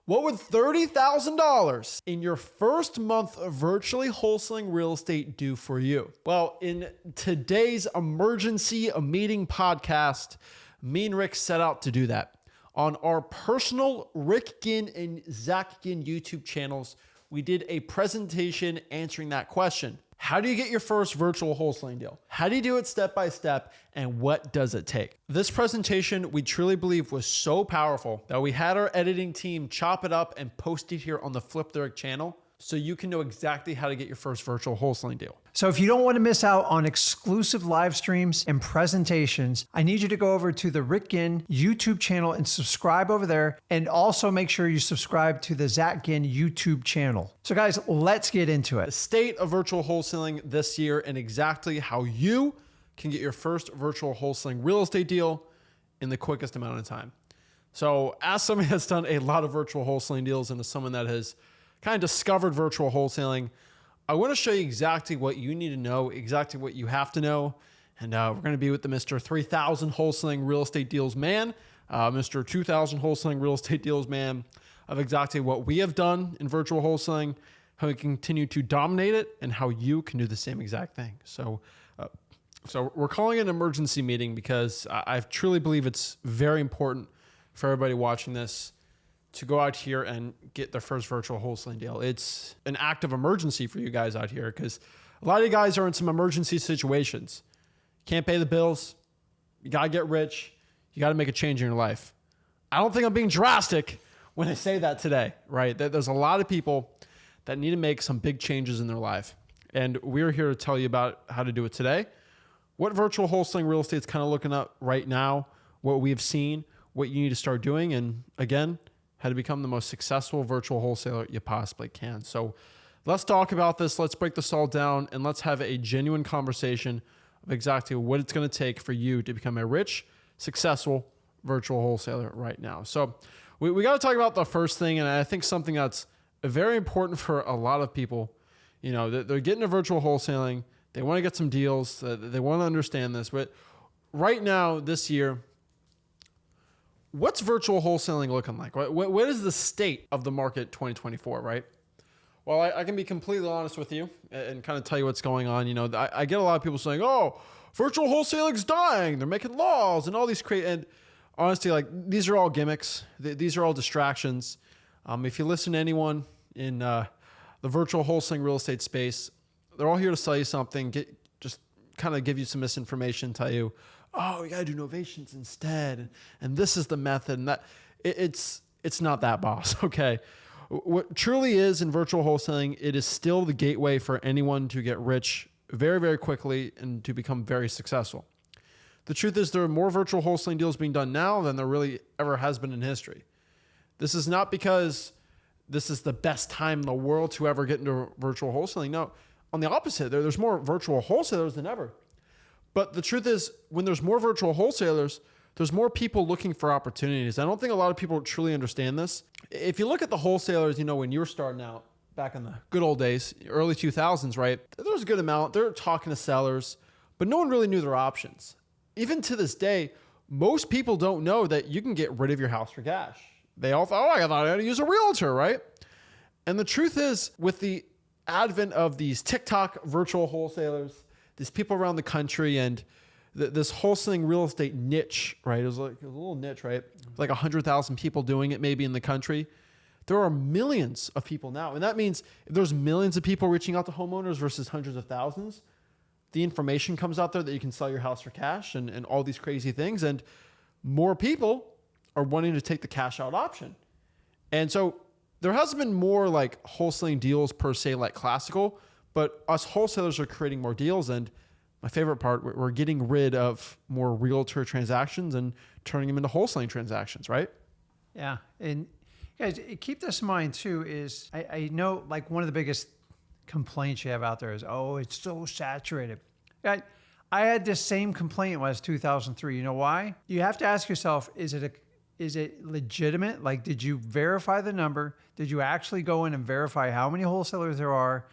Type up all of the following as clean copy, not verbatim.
What would $30,000 in your first month of virtually wholesaling real estate do for you? Well, in today's emergency meeting podcast, me and Rick set out to do that. On our personal Rick Ginn and Zach Ginn YouTube channels, we did a presentation answering that question. How do you get your first virtual wholesaling deal? How do you do it step by step? And what does it take? This presentation, we truly believe, was so powerful that we had our editing team chop it up and post it here on the Flip the Rick channel so you can know exactly how to get your first virtual wholesaling deal. So if you don't want to miss out on exclusive live streams and presentations, I need you to go over to the Rick Ginn YouTube channel and subscribe over there. And also make sure you subscribe to the Zach Ginn YouTube channel. So guys, let's get into it. The state of virtual wholesaling this year and exactly how you can get your first virtual wholesaling real estate deal in the quickest amount of time. So as somebody that's done a lot of virtual wholesaling deals and as someone that has kind of discovered virtual wholesaling, I want to show you exactly what you need to know, exactly what you have to know. And we're going to be with the Mr. 3000 wholesaling real estate deals man, Mr. 2000 wholesaling real estate deals man, of exactly what we have done in virtual wholesaling, how we continue to dominate it, and how you can do the same exact thing. So we're calling it an emergency meeting because I truly believe it's very important for everybody watching this to go out here and get their first virtual wholesaling deal. It's an act of emergency for you guys out here because a lot of you guys are in some emergency situations. Can't pay the bills. You got to get rich. You got to make a change in your life. I don't think I'm being drastic when I say that today, right? There's a lot of people that need to make some big changes in their life. And we're here to tell you about how to do it today. What virtual wholesaling real estate is kind of looking at right now, what we've seen, what you need to start doing. And again, how to become the most successful virtual wholesaler you possibly can. So let's talk about this. Let's break this all down and let's have a genuine conversation of exactly what it's going to take for you to become a rich, successful virtual wholesaler right now. So we got to talk about the first thing. And I think something that's very important for a lot of people, you know, they're getting into virtual wholesaling. They want to get some deals. They want to understand this. But right now, this year, what's virtual wholesaling looking like? What is the state of the market 2024, right? Well, I can be completely honest with you and kind of tell you what's going on. You know, I get a lot of people saying, oh, virtual wholesaling's dying. They're making laws and all these and honestly, like these are all gimmicks. These are all distractions. If you listen to anyone in the virtual wholesaling real estate space, they're all here to sell you something, just kind of give you some misinformation, tell you, oh, you got to do novations instead. And this is the method. And that it's not that, boss. Okay. What truly is in virtual wholesaling, it is still the gateway for anyone to get rich very, very quickly and to become very successful. The truth is there are more virtual wholesaling deals being done now than there really ever has been in history. This is not because this is the best time in the world to ever get into virtual wholesaling. No, on the opposite, there's more virtual wholesalers than ever. But the truth is, when there's more virtual wholesalers, there's more people looking for opportunities. I don't think a lot of people truly understand this. If you look at the wholesalers, you know, when you were starting out back in the good old days, early 2000s, right? There was a good amount. They're talking to sellers, but no one really knew their options. Even to this day, most people don't know that you can get rid of your house for cash. They all thought, I thought I had to use a realtor, right? And the truth is, with the advent of these TikTok virtual wholesalers, these people around the country and this wholesaling real estate niche, right? It was a little niche, right? Like 100,000 people doing it maybe in the country. There are millions of people now. And that means if there's millions of people reaching out to homeowners versus hundreds of thousands, the information comes out there that you can sell your house for cash and all these crazy things. And more people are wanting to take the cash out option. And so there hasn't been more like wholesaling deals per se, like classical, but us wholesalers are creating more deals. And my favorite part, we're getting rid of more realtor transactions and turning them into wholesaling transactions, right? Yeah. And guys, keep this in mind too, is I know like one of the biggest complaints you have out there is, oh, it's so saturated. I had this same complaint when I was 2003. You know why? You have to ask yourself, is it legitimate? Like, did you verify the number? Did you actually go in and verify how many wholesalers there are?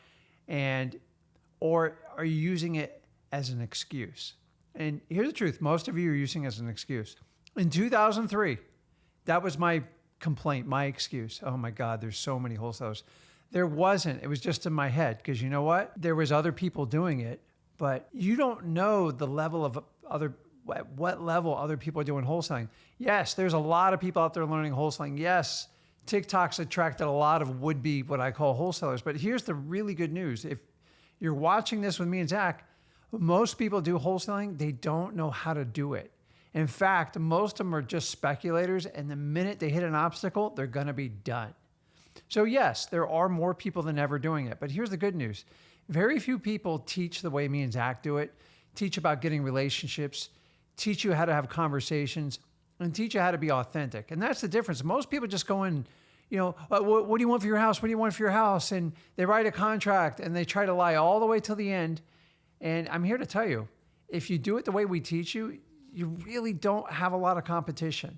Or are you using it as an excuse? And here's the truth. Most of you are using it as an excuse. In 2003, that was my complaint, my excuse. Oh my God, there's so many wholesalers. There wasn't. It was just in my head because you know what? There was other people doing it, but you don't know the level of what level other people are doing wholesaling. Yes, there's a lot of people out there learning wholesaling. Yes, TikTok's attracted a lot of would-be what I call wholesalers. But here's the really good news. If you're watching this with me and Zach, most people do wholesaling. They don't know how to do it. In fact, most of them are just speculators. And the minute they hit an obstacle, they're going to be done. So yes, there are more people than ever doing it. But here's the good news. Very few people teach the way me and Zach do it, teach about getting relationships, teach you how to have conversations, and teach you how to be authentic. And that's the difference. Most people just go in, what do you want for your house? What do you want for your house? And they write a contract and they try to lie all the way till the end. And I'm here to tell you, if you do it the way we teach you, you really don't have a lot of competition.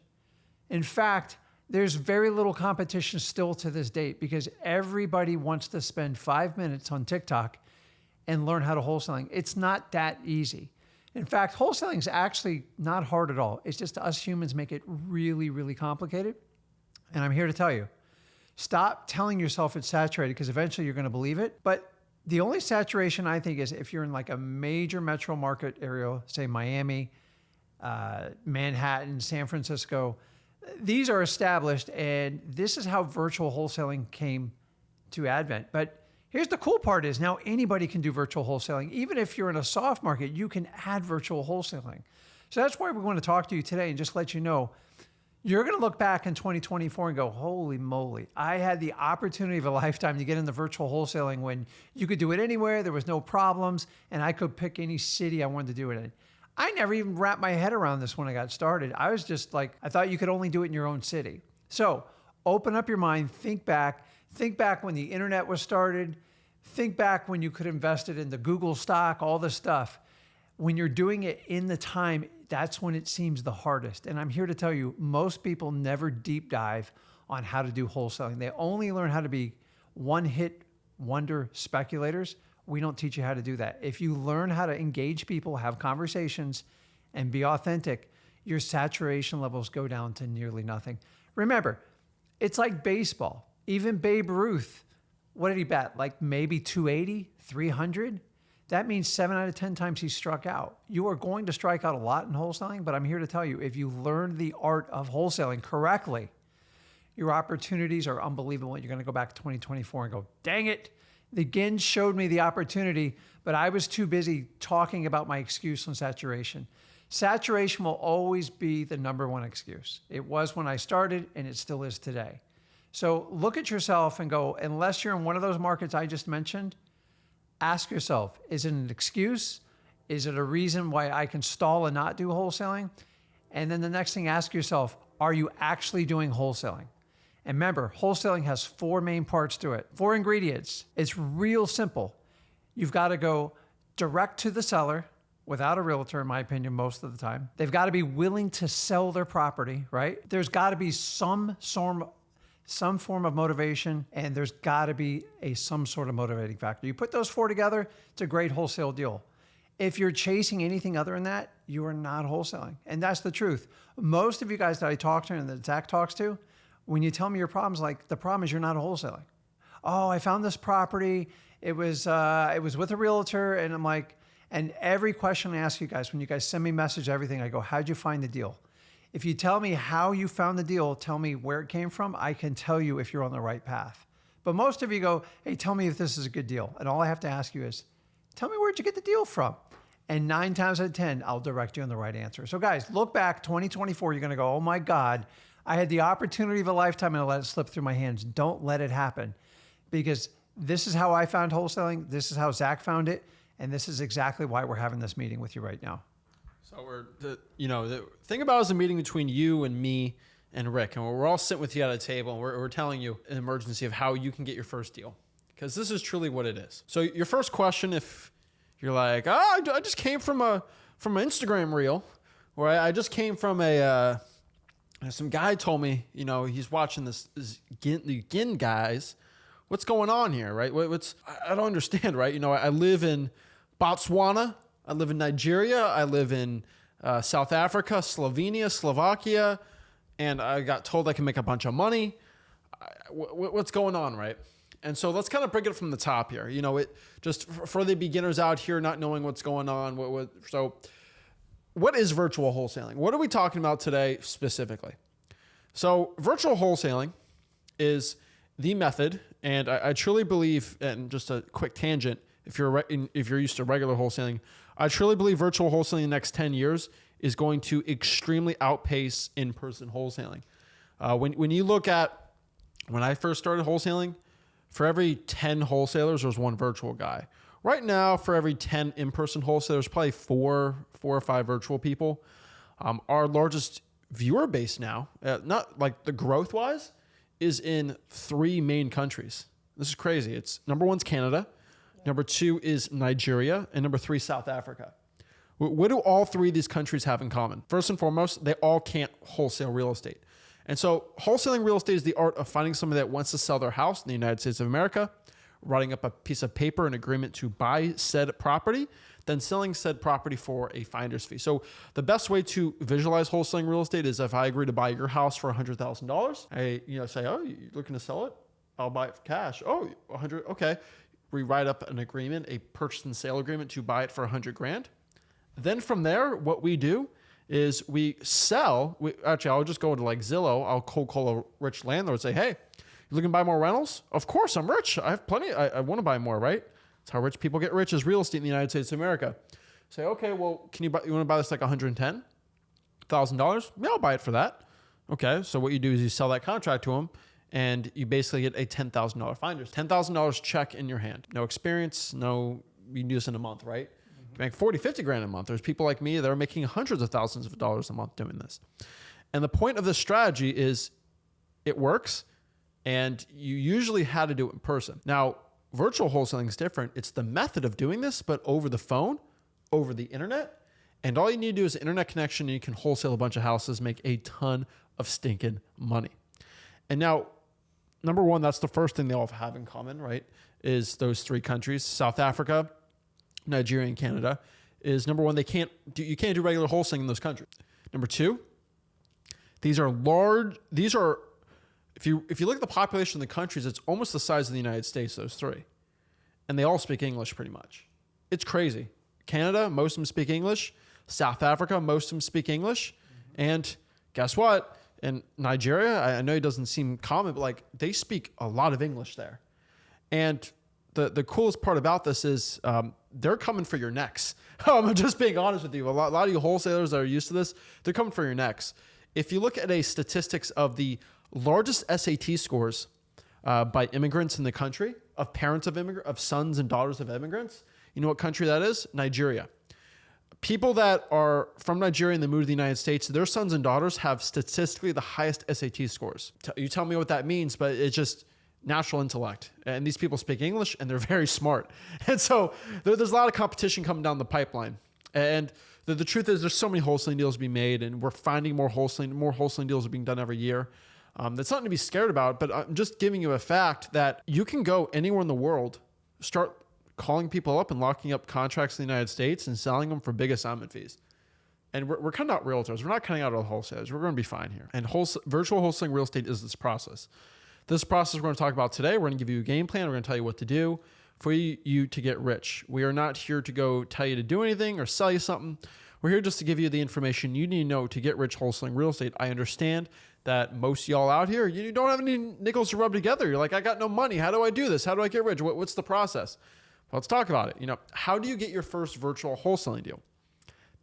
In fact, there's very little competition still to this date because everybody wants to spend 5 minutes on TikTok and learn how to wholesaling. It's not that easy. In fact, wholesaling is actually not hard at all. It's just us humans make it really, really complicated. And I'm here to tell you, stop telling yourself it's saturated because eventually you're going to believe it. But the only saturation I think is if you're in like a major metro market area, say Miami, Manhattan, San Francisco. These are established, and this is how virtual wholesaling came to advent. But here's the cool part is now anybody can do virtual wholesaling. Even if you're in a soft market, you can add virtual wholesaling. So that's why we want to talk to you today and just let you know, you're going to look back in 2024 and go, holy moly, I had the opportunity of a lifetime to get into virtual wholesaling when you could do it anywhere, there was no problems, and I could pick any city I wanted to do it in. I never even wrapped my head around this when I got started. I was just like, I thought you could only do it in your own city. So open up your mind, think back when the internet was started, think back when you could invest it in the Google stock, all this stuff. When you're doing it in the time, that's when it seems the hardest. And I'm here to tell you, most people never deep dive on how to do wholesaling. They only learn how to be one-hit wonder speculators. We don't teach you how to do that. If you learn how to engage people, have conversations, and be authentic, your saturation levels go down to nearly nothing. Remember, it's like baseball. Even Babe Ruth, what did he bat? Like maybe 280, 300? That means 7 out of 10 times he struck out. You are going to strike out a lot in wholesaling, but I'm here to tell you, if you learn the art of wholesaling correctly, your opportunities are unbelievable. You're going to go back to 2024 and go, dang it. The Ginn showed me the opportunity, but I was too busy talking about my excuse on saturation. Saturation will always be the number one excuse. It was when I started, and it still is today. So look at yourself and go, unless you're in one of those markets I just mentioned, ask yourself, is it an excuse? Is it a reason why I can stall and not do wholesaling? And then the next thing, ask yourself, are you actually doing wholesaling? And remember, wholesaling has 4 main parts to it, 4 ingredients. It's real simple. You've got to go direct to the seller without a realtor, in my opinion, most of the time. They've got to be willing to sell their property, right? There's got to be some form of motivation, and there's got to be some sort of motivating factor. You put those 4 together, it's a great wholesale deal. If you're chasing anything other than that, you are not wholesaling. And that's the truth. Most of you guys that I talk to and that Zach talks to, when you tell me your problems, like the problem is you're not wholesaling. Oh, I found this property. It was with a realtor, and I'm like, and every question I ask you guys, when you guys send me a message, everything, I go, how'd you find the deal? If you tell me how you found the deal, tell me where it came from, I can tell you if you're on the right path. But most of you go, hey, tell me if this is a good deal. And all I have to ask you is, tell me where'd you get the deal from? And 9 times out of 10, I'll direct you on the right answer. So guys, look back, 2024, you're going to go, oh my God, I had the opportunity of a lifetime and I let it slip through my hands. Don't let it happen, because this is how I found wholesaling. This is how Zach found it. And this is exactly why we're having this meeting with you right now. So the thing about it is a meeting between you and me and Rick, and we're all sitting with you at a table, and we're telling you an emergency of how you can get your first deal, because this is truly what it is. So your first question, if you're like, I just came from an Instagram reel, or I just came from some guy told me, he's watching the Ginn guys. What's going on here, right? I don't understand, right? I live in Botswana. I live in Nigeria. I live in South Africa, Slovenia, Slovakia. and I got told I can make a bunch of money. What's going on, right? And so let's kind of break it from the top here. It just for the beginners out here not knowing what's going on. So what is virtual wholesaling? What are we talking about today specifically? So virtual wholesaling is the method, and I truly believe, and just a quick tangent, if you're used to regular wholesaling, I truly believe virtual wholesaling in the next 10 years is going to extremely outpace in-person wholesaling. When you look at when I first started wholesaling, for every 10 wholesalers, there's one virtual guy. Right now, for every 10 in-person wholesalers, probably four or five virtual people. Our largest viewer base now, not like the growth-wise, is in 3 main countries. This is crazy. It's number 1's Canada, number 2 is Nigeria, and number 3 South Africa. What do all 3 of these countries have in common? First and foremost, they all can't wholesale real estate. And so wholesaling real estate is the art of finding somebody that wants to sell their house in the United States of America, writing up a piece of paper, an agreement to buy said property, then selling said property for a finder's fee. So the best way to visualize wholesaling real estate is if I agree to buy your house for $100,000, I say, oh, you're looking to sell it? I'll buy it for cash. Oh, 100, okay. We write up an agreement, a purchase and sale agreement to buy it for $100,000. Then from there, what we do is we sell. Actually, I'll just go to like Zillow. I'll cold call a rich landlord and say, hey, you looking to buy more rentals? Of course, I'm rich. I have plenty. I want to buy more, right? That's how rich people get rich, is real estate in the United States of America. Say, okay, well, you want to buy this like $110,000? Yeah, I'll buy it for that. Okay, so what you do is you sell that contract to them, and you basically get a $10,000 finder's. $10,000 check in your hand. No experience, you can do this in a month, right? You can make 40, 50 grand a month. There's people like me that are making hundreds of thousands of dollars a month doing this. And the point of this strategy is it works, and you usually had to do it in person. Now, virtual wholesaling is different. It's the method of doing this, but over the phone, over the internet, and all you need to do is an internet connection, and you can wholesale a bunch of houses, make a ton of stinking money. And now, number 1, that's the first thing they all have in common, right? Is those 3 countries, South Africa, Nigeria, and Canada, is number 1, you can't do regular wholesaling in those countries. Number 2, these are large, if you look at the population of the countries, it's almost the size of the United States, those 3. And they all speak English pretty much. It's crazy. Canada, most of them speak English. South Africa, most of them speak English. Mm-hmm. And guess what? In Nigeria, I know it doesn't seem common, but like they speak a lot of English there. And the coolest part about this is they're coming for your necks. I'm just being honest with you. A lot of you wholesalers that are used to this, they're coming for your necks. If you look at a statistics of the largest SAT scores by immigrants in the country, of parents of sons and daughters of immigrants, you know what country that is? Nigeria. People that are from Nigeria and they move to the United States, their sons and daughters have statistically the highest SAT scores. You tell me what that means, but it's just natural intellect. And these people speak English and they're very smart. And so there's a lot of competition coming down the pipeline. And the truth is there's so many wholesaling deals being made, and we're finding more wholesaling deals are being done every year. That's nothing to be scared about, but I'm just giving you a fact that you can go anywhere in the world, start calling people up and locking up contracts in the United States and selling them for big assignment fees. And we're cutting out realtors. We're not cutting out all the wholesalers. We're going to be fine here. And virtual wholesaling real estate is this process. This process we're going to talk about today. We're going to give you a game plan. We're going to tell you what to do for you to get rich. We are not here to go tell you to do anything or sell you something. We're here just to give you the information you need to know to get rich wholesaling real estate. I understand that most of y'all out here, you don't have any nickels to rub together. You're like, I got no money. How do I do this? How do I get rich? What's the process? Well, let's talk about it. How do you get your first virtual wholesaling deal?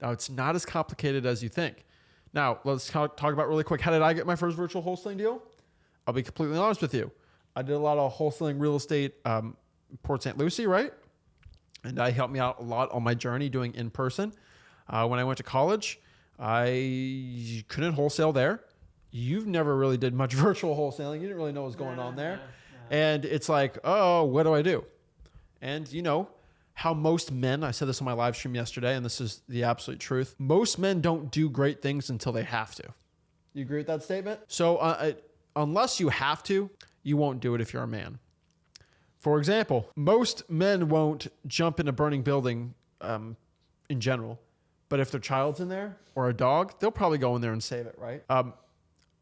Now, it's not as complicated as you think. Now, let's talk about really quick. How did I get my first virtual wholesaling deal? I'll be completely honest with you. I did a lot of wholesaling real estate in Port St. Lucie, right? And that helped me out a lot on my journey doing in person. When I went to college, I couldn't wholesale there. You've never really did much virtual wholesaling. You didn't really know what was going on there. And it's like, oh, what do I do? And you know how most men, I said this on my live stream yesterday, and this is the absolute truth. Most men don't do great things until they have to. You agree with that statement? So unless you have to, you won't do it if you're a man. For example, most men won't jump in a burning building in general. But if their child's in there or a dog, they'll probably go in there and save it, right?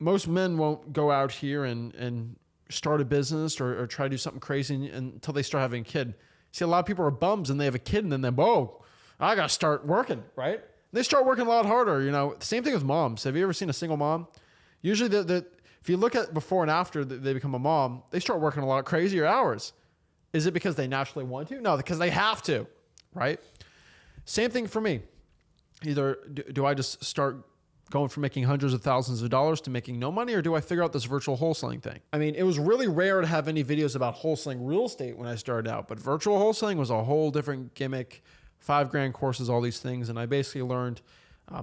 most men won't go out here and start a business or try to do something crazy until they start having a kid. See, a lot of people are bums and they have a kid and then they're, whoa, I got to start working, right? They start working a lot harder, you know. Same thing with moms. Have you ever seen a single mom? Usually, if you look at before and after they become a mom, they start working a lot crazier hours. Is it because they naturally want to? No, because they have to, right? Same thing for me. Either do I just start going from making hundreds of thousands of dollars to making no money, or do I figure out this virtual wholesaling thing? I mean, it was really rare to have any videos about wholesaling real estate when I started out, but virtual wholesaling was a whole different gimmick. $5,000 courses, all these things. And I basically learned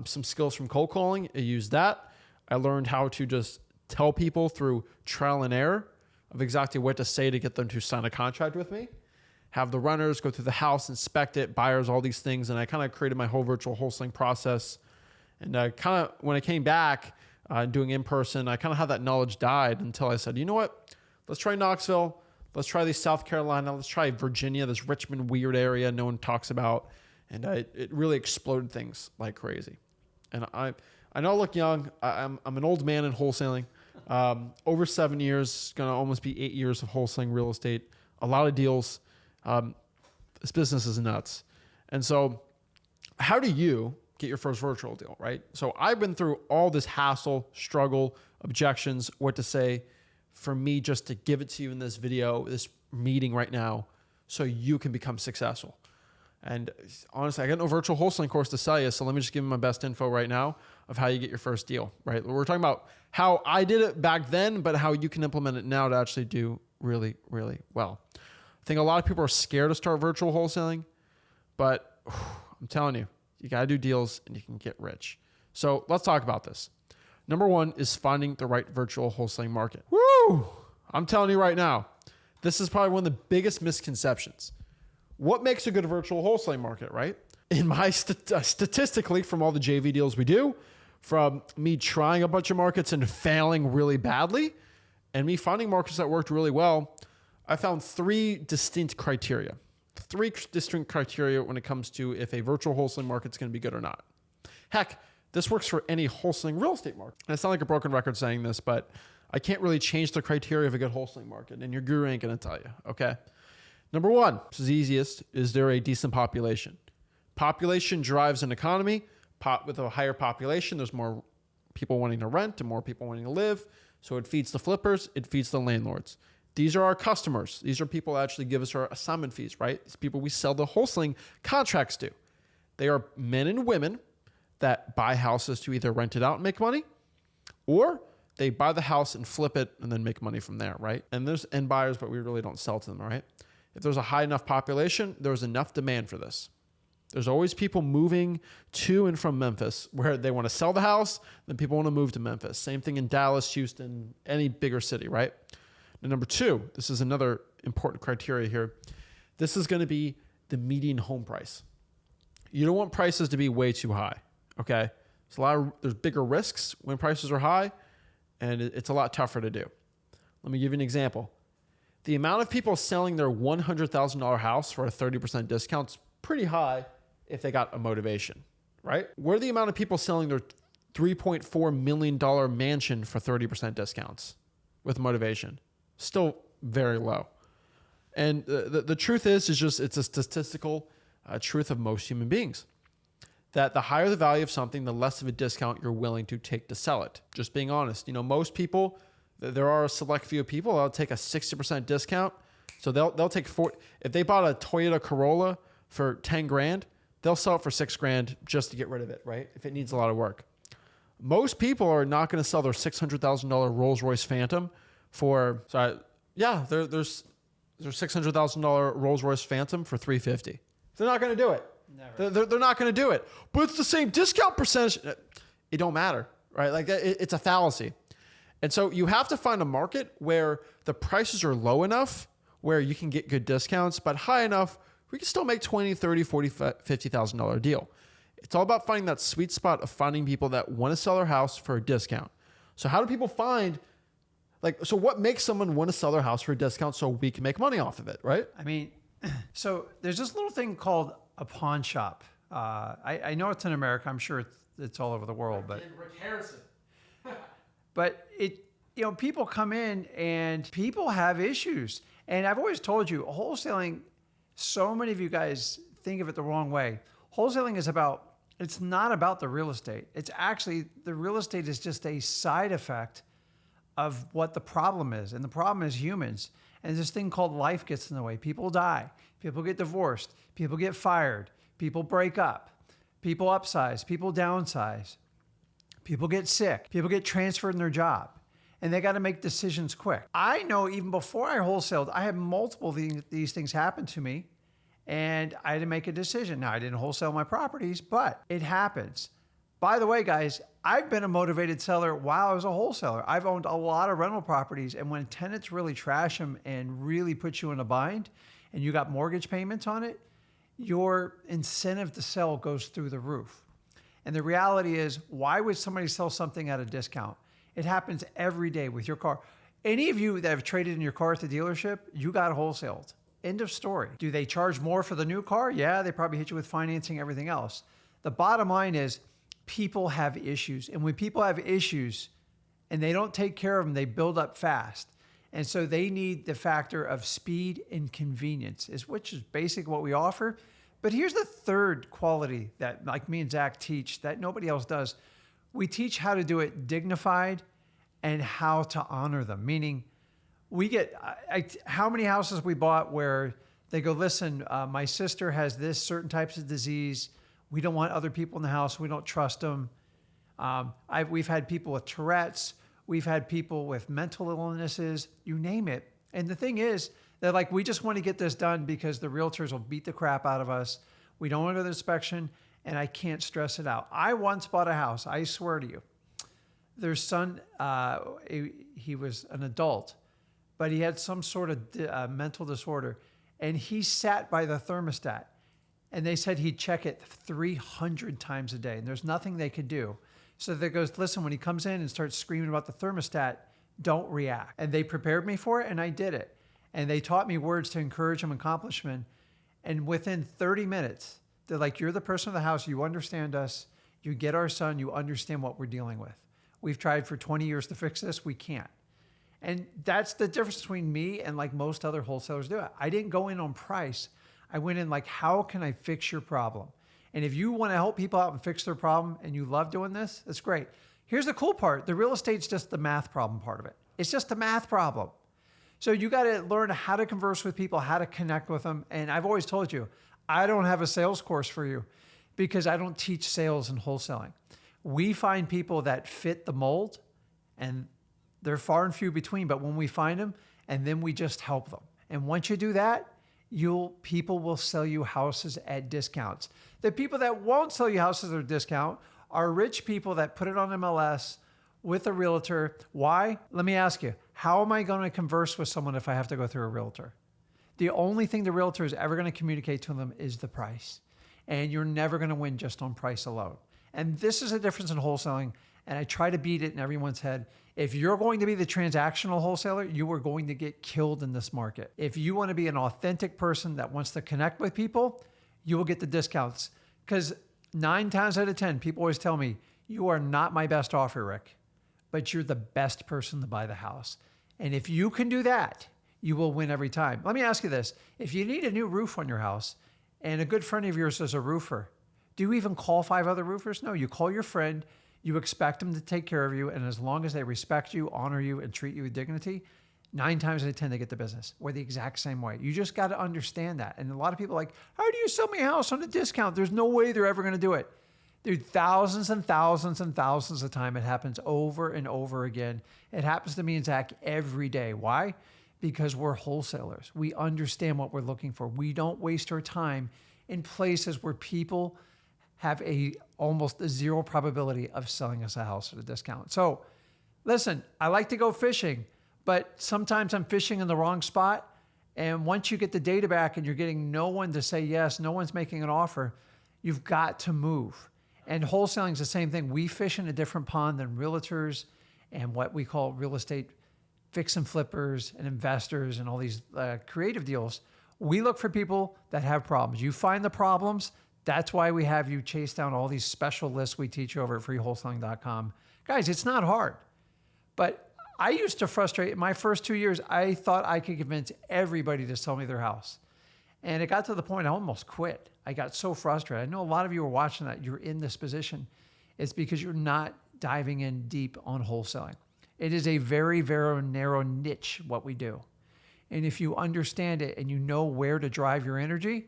some skills from cold calling. I used that. I learned how to just tell people through trial and error of exactly what to say to get them to sign a contract with me. Have the runners go through the house, inspect it, buyers, all these things. And I kind of created my whole virtual wholesaling process. And when I came back doing in person, I kind of had that knowledge died until I said, you know what? Let's try Knoxville. Let's try this South Carolina. Let's try Virginia, this Richmond weird area no one talks about. And it really exploded things like crazy. And I know I look young. I'm an old man in wholesaling. Over 7 years, going to almost be 8 years of wholesaling real estate. A lot of deals. This business is nuts. And so how do you get your first virtual deal, right? So I've been through all this hassle, struggle, objections, what to say, for me just to give it to you in this video, this meeting right now, so you can become successful. And honestly, I got no virtual wholesaling course to sell you, so let me just give you my best info right now of how you get your first deal, right? We're talking about how I did it back then, but how you can implement it now to actually do really, really well. I think a lot of people are scared to start virtual wholesaling, but I'm telling you, you got to do deals and you can get rich. So let's talk about this. Number one is finding the right virtual wholesaling market. Woo! I'm telling you right now, this is probably one of the biggest misconceptions. What makes a good virtual wholesaling market, right? In my statistically, from all the JV deals we do, from me trying a bunch of markets and failing really badly, and me finding markets that worked really well, I found three distinct criteria. Three distinct criteria when it comes to if a virtual wholesaling market's going to be good or not. Heck, this works for any wholesaling real estate market. And I sound like a broken record saying this, but I can't really change the criteria of a good wholesaling market, and your guru ain't going to tell you, okay? Number one, this is the easiest, is there a decent population? Population drives an economy. With a higher population, there's more people wanting to rent and more people wanting to live. So it feeds the flippers, it feeds the landlords. These are our customers. These are people that actually give us our assignment fees, right? These people we sell the wholesaling contracts to. They are men and women that buy houses to either rent it out and make money, or they buy the house and flip it and then make money from there, right? And there's end buyers, but we really don't sell to them, right? If there's a high enough population, there's enough demand for this. There's always people moving to and from Memphis where they want to sell the house, then people want to move to Memphis. Same thing in Dallas, Houston, any bigger city, right? And number two, this is another important criteria here. This is going to be the median home price. You don't want prices to be way too high, okay? There's bigger risks when prices are high, and it's a lot tougher to do. Let me give you an example. The amount of people selling their $100,000 house for a 30% discount is pretty high if they got a motivation, right? What are the amount of people selling their $3.4 million mansion for 30% discounts with motivation? Still very low. And the truth is just it's a statistical truth of most human beings. That the higher the value of something, the less of a discount you're willing to take to sell it. Just being honest. You know, most people, there are a select few people that'll take a 60% discount. So they'll take if they bought a Toyota Corolla for 10 grand, they'll sell it for 6 grand just to get rid of it, right? If it needs a lot of work. Most people are not going to sell their $600,000 Rolls Royce Phantom for, there's $600,000 Rolls Royce Phantom for $350. They're not going to do it. Never. They're not going to do it. But it's the same discount percentage. It don't matter, right? Like it's a fallacy. And so you have to find a market where the prices are low enough where you can get good discounts, but high enough we can still make $20,000, $30,000, $40,000, $50,000 deal. It's all about finding that sweet spot of finding people that want to sell their house for a discount. So how do people find, so what makes someone want to sell their house for a discount so we can make money off of it, right? I mean, so there's this little thing called a pawn shop. I know it's in America. I'm sure it's all over the world, but But people come in and people have issues. And I've always told you, wholesaling, so many of you guys think of it the wrong way. Wholesaling it's not about the real estate. It's actually, the real estate is just a side effect of what the problem is. And the problem is humans. And this thing called life gets in the way. People die. People get divorced. People get fired. People break up. People upsize. People downsize. People get sick. People get transferred in their job. And they got to make decisions quick. I know even before I wholesaled, I had multiple these things happen to me. And I had to make a decision. Now, I didn't wholesale my properties, but it happens. By the way, guys, I've been a motivated seller while I was a wholesaler. I've owned a lot of rental properties, and when tenants really trash them and really put you in a bind, and you got mortgage payments on it, your incentive to sell goes through the roof. And the reality is, why would somebody sell something at a discount? It happens every day with your car. Any of you that have traded in your car at the dealership, you got wholesaled. End of story. Do they charge more for the new car? Yeah, they probably hit you with financing, everything else. The bottom line is people have issues. And when people have issues and they don't take care of them, they build up fast. And so they need the factor of speed and convenience, which is basically what we offer. But here's the third quality that, like me and Zach teach, that nobody else does. We teach how to do it dignified and how to honor them, meaning we get how many houses we bought where they go, listen, my sister has this certain types of disease. We don't want other people in the house. We don't trust them. We've had people with Tourette's. We've had people with mental illnesses, you name it. And the thing is that we just want to get this done because the realtors will beat the crap out of us. We don't want to go to the inspection, and I can't stress it out. I once bought a house. I swear to you. Their son, he was an adult, but he had some sort of mental disorder. And he sat by the thermostat. And they said he'd check it 300 times a day. And there's nothing they could do. So they goes, listen, when he comes in and starts screaming about the thermostat, don't react. And they prepared me for it, and I did it. And they taught me words to encourage him, accomplishment. And within 30 minutes, they're like, you're the person of the house. You understand us. You get our son. You understand what we're dealing with. We've tried for 20 years to fix this. We can't. And that's the difference between me and most other wholesalers do it. I didn't go in on price. I went in how can I fix your problem? And if you want to help people out and fix their problem and you love doing this, that's great. Here's the cool part. The real estate's just the math problem part of it. It's just a math problem. So you got to learn how to converse with people, how to connect with them. And I've always told you, I don't have a sales course for you because I don't teach sales and wholesaling. We find people that fit the mold, and they're far and few between, but when we find them, and then we just help them. And once you do that, people will sell you houses at discounts. The people that won't sell you houses at a discount are rich people that put it on MLS with a realtor. Why? Let me ask you, how am I going to converse with someone if I have to go through a realtor? The only thing the realtor is ever going to communicate to them is the price. And you're never going to win just on price alone. And this is a difference in wholesaling. And I try to beat it in everyone's head. If you're going to be the transactional wholesaler, you are going to get killed in this market. If you want to be an authentic person that wants to connect with people, you will get the discounts. Because 9 times out of 10, people always tell me, you are not my best offer, Rick, but you're the best person to buy the house. And if you can do that, you will win every time. Let me ask you this. If you need a new roof on your house and a good friend of yours is a roofer, do you even call 5 other roofers? No, you call your friend. You expect them to take care of you. And as long as they respect you, honor you, and treat you with dignity, 9 times out of 10, they get the business. We're the exact same way. You just got to understand that. And a lot of people are like, how do you sell me a house on a discount? There's no way they're ever going to do it. Dude, thousands and thousands and thousands of times it happens over and over again. It happens to me and Zach every day. Why? Because we're wholesalers. We understand what we're looking for. We don't waste our time in places where people have almost a 0 probability of selling us a house at a discount. So listen, I like to go fishing, but sometimes I'm fishing in the wrong spot. And once you get the data back and you're getting no one to say yes, no one's making an offer, you've got to move. And wholesaling is the same thing. We fish in a different pond than realtors and what we call real estate fix and flippers and investors and all these creative deals. We look for people that have problems. You find the problems. That's why we have you chase down all these special lists we teach over at freewholesaling.com. Guys, it's not hard, But I used to frustrate, in my first 2 years, I thought I could convince everybody to sell me their house. And it got to the point I almost quit. I got so frustrated. I know a lot of you are watching that. You're in this position. It's because you're not diving in deep on wholesaling. It is a very, very narrow niche, what we do. And if you understand it and you know where to drive your energy,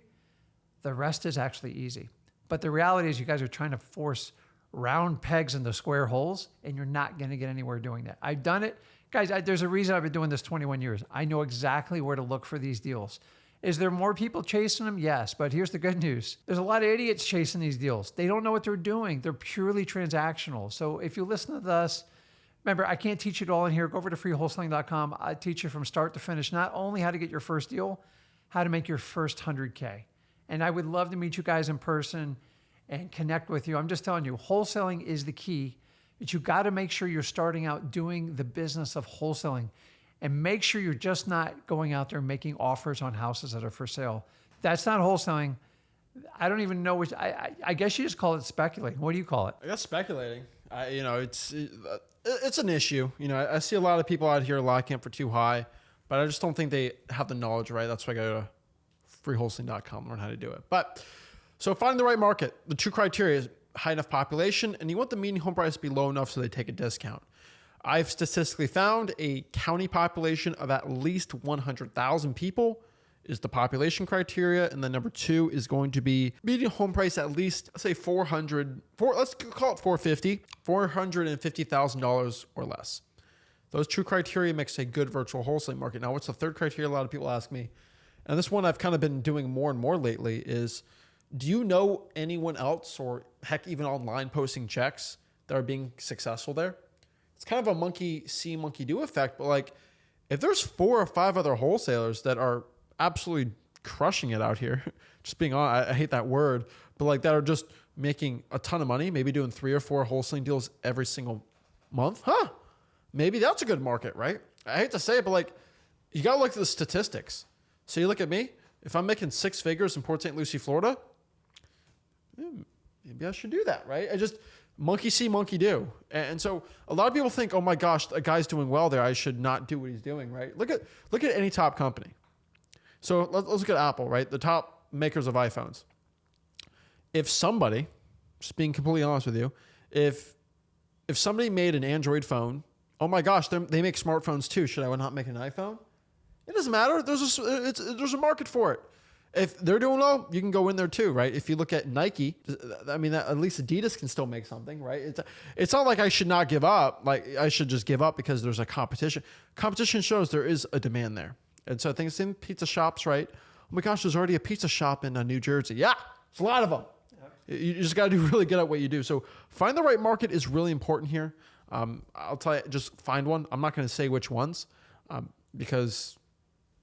the rest is actually easy. But the reality is you guys are trying to force round pegs into square holes, and you're not going to get anywhere doing that. I've done it. Guys, there's a reason I've been doing this 21 years. I know exactly where to look for these deals. Is there more people chasing them? Yes. But here's the good news. There's a lot of idiots chasing these deals. They don't know what they're doing. They're purely transactional. So if you listen to us, remember, I can't teach it all in here. Go over to freewholesaling.com. I teach you from start to finish, not only how to get your first deal, how to make your first 100K. And I would love to meet you guys in person and connect with you. I'm just telling you, wholesaling is the key, but you got to make sure you're starting out doing the business of wholesaling. And make sure you're just not going out there making offers on houses that are for sale. That's not wholesaling. I don't even know which. I guess you just call it speculating. What do you call it? I guess speculating. It's an issue. I see a lot of people out here locking up for too high, but I just don't think they have the knowledge, right? That's why I go to freewholesaling.com, learn how to do it. But so finding the right market, the two criteria is high enough population, and you want the median home price to be low enough so they take a discount. I've statistically found a county population of at least 100,000 people is the population criteria. And then number two is going to be median home price at least, let's say let's call it $450,000 or less. Those two criteria makes a good virtual wholesaling market. Now, what's the third criteria? A lot of people ask me, and this one I've kind of been doing more and more lately is, do you know anyone else, or heck, even online posting checks that are being successful there? It's kind of a monkey see, monkey do effect. But like, if there's 4 or 5 other wholesalers that are absolutely crushing it out here, just being honest, I hate that word, but like that are just making a ton of money, maybe doing 3 or 4 wholesaling deals every single month. Maybe that's a good market, right? I hate to say it, but like, you got to look at the statistics. So you look at me, if I'm making 6 figures in Port St. Lucie, Florida, maybe I should do that, right? Monkey see, monkey do. And so a lot of people think, oh my gosh, a guy's doing well there, I should not do what he's doing, right? Look at any top company. So let's look at Apple, right? The top makers of iPhones. If somebody, just being completely honest with you, if somebody made an Android phone, oh my gosh, they make smartphones too. Should I not make an iPhone? It doesn't matter. There's a market for it. If they're doing well, you can go in there too, right? If you look at Nike, I mean, at least Adidas can still make something, right? It's not like I should not give up. Like I should just give up because there's a competition. Competition shows there is a demand there. And so I think it's in pizza shops, right? Oh my gosh, there's already a pizza shop in New Jersey. Yeah, it's a lot of them. Yep. You just got to do really good at what you do. So find the right market is really important here. I'll tell you, just find one. I'm not going to say which ones because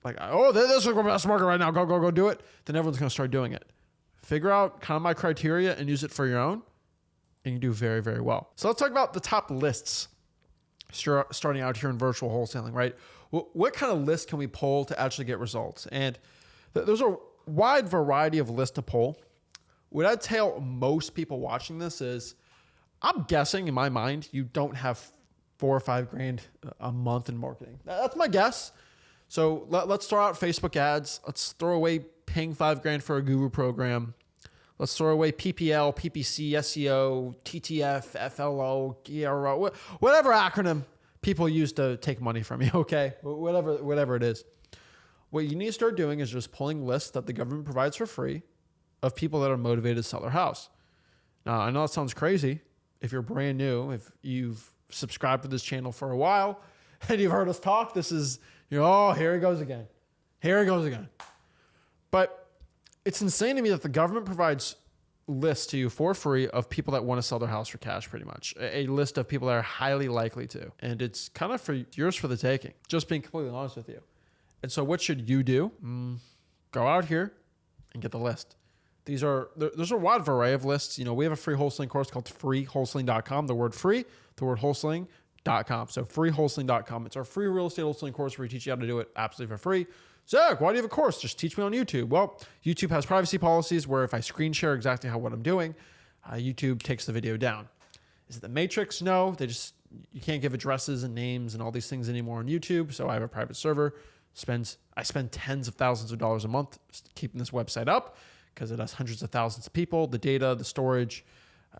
like, oh, this is the best market right now. Go do it. Then everyone's going to start doing it. Figure out kind of my criteria and use it for your own, and you do very, very well. So let's talk about the top lists starting out here in virtual wholesaling, right? What kind of list can we pull to actually get results? And there's a wide variety of lists to pull. What I'd tell most people watching this is, I'm guessing in my mind, you don't have $4 or $5 grand a month in marketing. That's my guess. So let's throw out Facebook ads. Let's throw away paying $5 grand for a guru program. Let's throw away PPL, PPC, SEO, TTF, FLO, GRO, whatever acronym people use to take money from you, okay? Whatever it is. What you need to start doing is just pulling lists that the government provides for free of people that are motivated to sell their house. Now, I know that sounds crazy if you're brand new, if you've subscribed to this channel for a while and you've heard us talk, this is, oh, here he goes again. But it's insane to me that the government provides lists to you for free of people that want to sell their house for cash, pretty much. A list of people that are highly likely to. And it's kind of yours for the taking, just being completely honest with you. And so what should you do? Go out here and get the list. There's a wide variety of lists. We have a free wholesaling course called freewholesaling.com. The word free, the word wholesaling.com. So freewholesaling.com. It's our free real estate wholesaling course where we teach you how to do it absolutely for free. Zach, why do you have a course? Just teach me on YouTube. Well, YouTube has privacy policies where if I screen share exactly what I'm doing, YouTube takes the video down. Is it the Matrix? No, they just you can't give addresses and names and all these things anymore on YouTube. So I have a private server. I spend tens of thousands of dollars a month keeping this website up because it has hundreds of thousands of people, the data, the storage.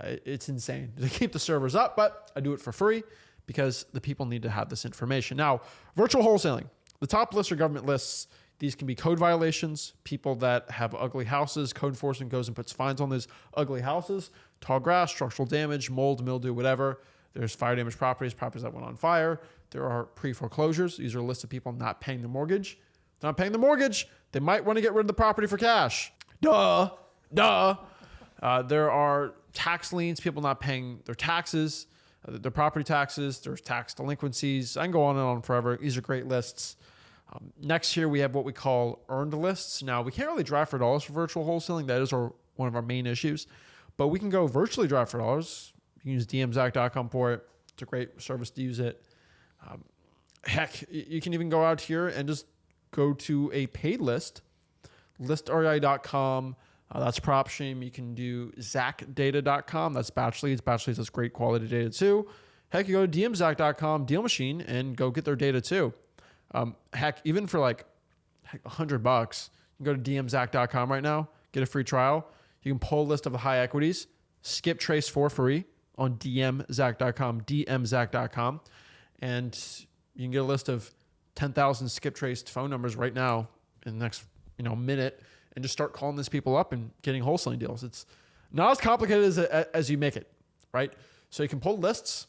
It's insane to keep the servers up, but I do it for free because the people need to have this information. Now, virtual wholesaling. The top lists are government lists. These can be code violations, people that have ugly houses. Code enforcement goes and puts fines on those ugly houses, tall grass, structural damage, mold, mildew, whatever. There's fire damaged properties that went on fire. There are pre-foreclosures. These are a list of people not paying the mortgage. If they're not paying the mortgage, they might want to get rid of the property for cash. Duh. There are tax liens, people not paying their taxes, their property taxes. There's tax delinquencies. I can go on and on forever. These are great lists. Next here, we have what we call earned lists. Now, we can't really drive for dollars for virtual wholesaling. That is one of our main issues. But we can go virtually drive for dollars. You can use dmzac.com for it. It's a great service to use it. Heck, you can even go out here and just go to a paid list, listrei.com. That's prop stream. You can do zacdata.com. That's batch leads. Batch leads has great quality data too. Heck, you go to dmzac.com, Deal Machine, and go get their data too. Heck, even for like $100, you can go to dmzac.com right now, get a free trial. You can pull a list of the high equities, skip trace for free on dmzac.com, and you can get a list of 10,000 skip traced phone numbers right now in the next minute, and just start calling these people up and getting wholesaling deals. It's not as complicated as you make it, right? So you can pull lists.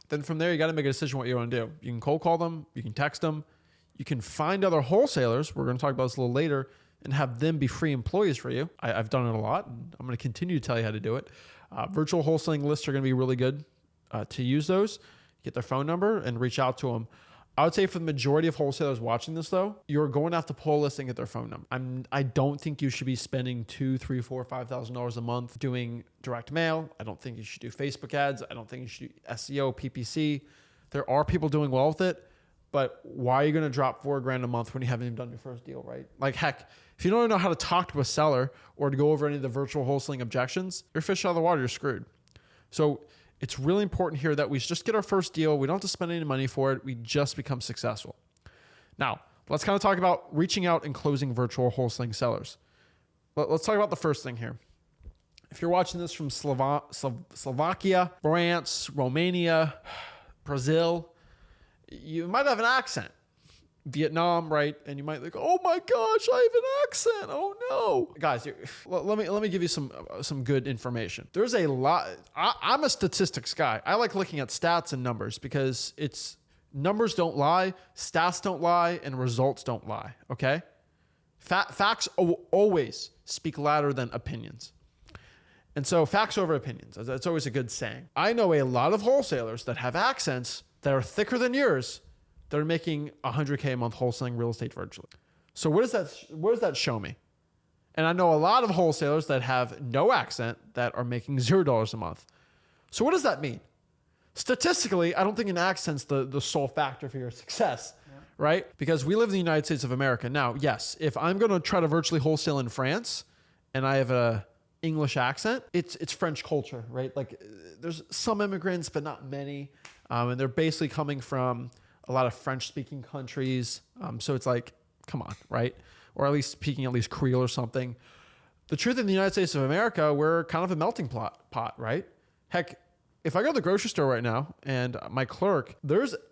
Then from there, you got to make a decision what you want to do. You can cold call them. You can text them. You can find other wholesalers. We're going to talk about this a little later and have them be free employees for you. I've done it a lot, and I'm going to continue to tell you how to do it. Virtual wholesaling lists are going to be really good to use those. Get their phone number and reach out to them. I would say for the majority of wholesalers watching this, though, you're going to have to pull a list and get their phone number. I don't think you should be spending $2,000, $3,000, $4,000, $5,000 a month doing direct mail. I don't think you should do Facebook ads. I don't think you should do SEO, PPC. There are people doing well with it, but why are you going to drop $4,000 a month when you haven't even done your first deal, right? Like, heck, if you don't know how to talk to a seller or to go over any of the virtual wholesaling objections, you're fish out of the water, you're screwed. So it's really important here that we just get our first deal. We don't have to spend any money for it. We just become successful. Now, let's kind of talk about reaching out and closing virtual wholesaling sellers. Let's talk about the first thing here. If you're watching this from Slovakia, France, Romania, Brazil, you might have an accent. Vietnam, right? And you might think, oh my gosh, I have an accent. Oh no. Guys, let me give you some good information. There's a lot. I'm a statistics guy. I like looking at stats and numbers because numbers don't lie, stats don't lie, and results don't lie. Okay? Facts always speak louder than opinions. And so facts over opinions. That's always a good saying. I know a lot of wholesalers that have accents that are thicker than yours. They're making $100K a month wholesaling real estate virtually. So what does that show me? And I know a lot of wholesalers that have no accent that are making $0 a month. So what does that mean? Statistically, I don't think an accent's the sole factor for your success, right? Because we live in the United States of America. Now, yes, if I'm going to try to virtually wholesale in France and I have a English accent, it's French culture, right? Like there's some immigrants, but not many. And they're basically coming from a lot of French-speaking countries. So it's like, come on, right? Or at least speaking at least Creole or something. The truth in the United States of America, we're kind of a melting pot, right? Heck, if I go to the grocery store right now and my clerk,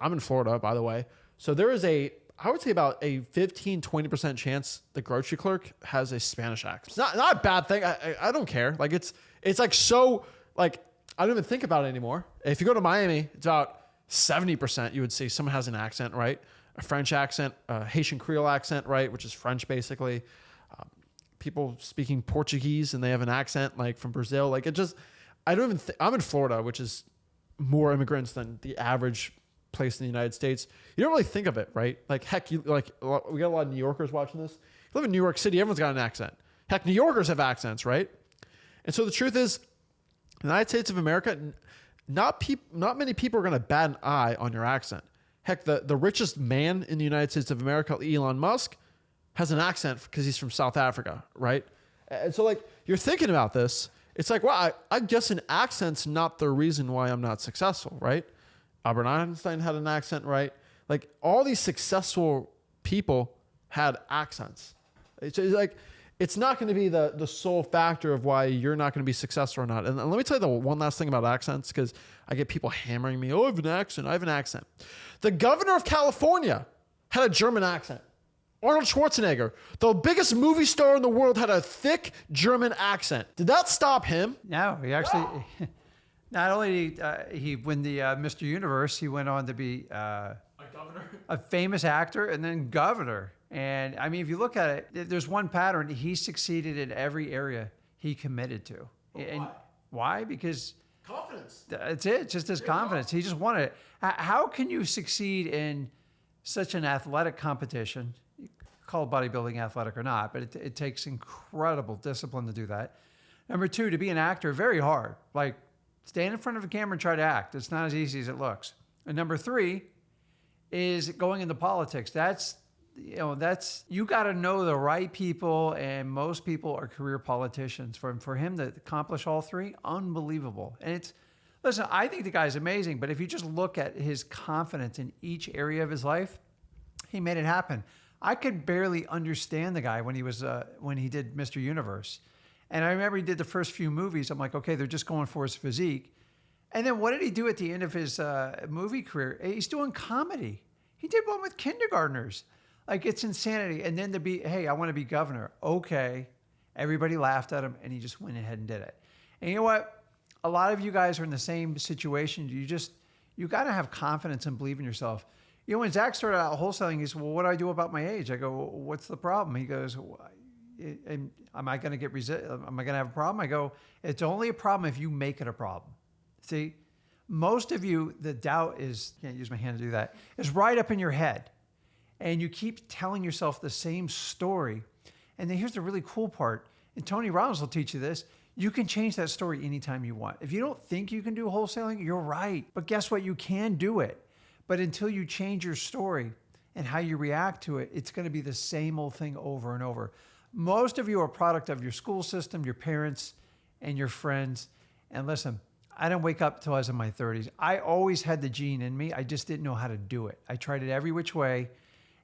I'm in Florida, by the way. So there is I would say about a 15-20% chance the grocery clerk has a Spanish accent. It's not a bad thing. I don't care. Like it's like so like I don't even think about it anymore. If you go to Miami, it's about 70% you would see someone has an accent, right? A French accent, a Haitian Creole accent, right? Which is French basically. People speaking Portuguese and they have an accent like from Brazil. Like I'm in Florida, which is more immigrants than the average place in the United States. You don't really think of it, right? Like heck, we got a lot of New Yorkers watching this. You live in New York City, everyone's got an accent. Heck, New Yorkers have accents, right? And so the truth is, the United States of America, not many people are going to bat an eye on your accent. Heck, the richest man in the United States of America, Elon Musk, has an accent because he's from South Africa, right? And so like you're thinking about this, it's like, well, I guess an accent's not the reason why I'm not successful, right? Albert Einstein had an accent, right? Like all these successful people had accents. It's not going to be the sole factor of why you're not going to be successful or not. And let me tell you the one last thing about accents, because I get people hammering me. Oh, I have an accent. I have an accent. The governor of California had a German accent. Arnold Schwarzenegger, the biggest movie star in the world, had a thick German accent. Did that stop him? No, he actually, not only did he win the Mr. Universe, he went on to be A governor? a famous actor and then governor. And I mean, if you look at it, there's one pattern. He succeeded in every area he committed to. And why? Because Confidence. that's it. Just his confidence. He just wanted it. How can you succeed in such an athletic competition? Call bodybuilding athletic or not, but it takes incredible discipline to do that. Number two, to be an actor, very hard. Like stand in front of a camera and try to act. It's not as easy as it looks. And number three is going into politics. You got to know the right people, and most people are career politicians. For him to accomplish all three, unbelievable. And listen, I think the guy's amazing, but if you just look at his confidence in each area of his life, he made it happen. I could barely understand the guy when he did Mr. Universe. And I remember he did the first few movies. I'm like, okay, they're just going for his physique. And then what did he do at the end of his movie career? He's doing comedy. He did one with kindergartners. Like, it's insanity. And then hey, I want to be governor. Okay. Everybody laughed at him, and he just went ahead and did it. And you know what? A lot of you guys are in the same situation. You got to have confidence and believe in yourself. You know, when Zach started out wholesaling, he said, well, what do I do about my age? I go, well, what's the problem? He goes, am I going to have a problem? I go, it's only a problem if you make it a problem. See, most of you, the doubt can't use my hand to do that, is right up in your head. And you keep telling yourself the same story. And then here's the really cool part. And Tony Robbins will teach you this. You can change that story anytime you want. If you don't think you can do wholesaling, you're right. But guess what? You can do it. But until you change your story and how you react to it, it's going to be the same old thing over and over. Most of you are a product of your school system, your parents, and your friends. And listen, I didn't wake up till I was in my 30s. I always had the gene in me. I just didn't know how to do it. I tried it every which way,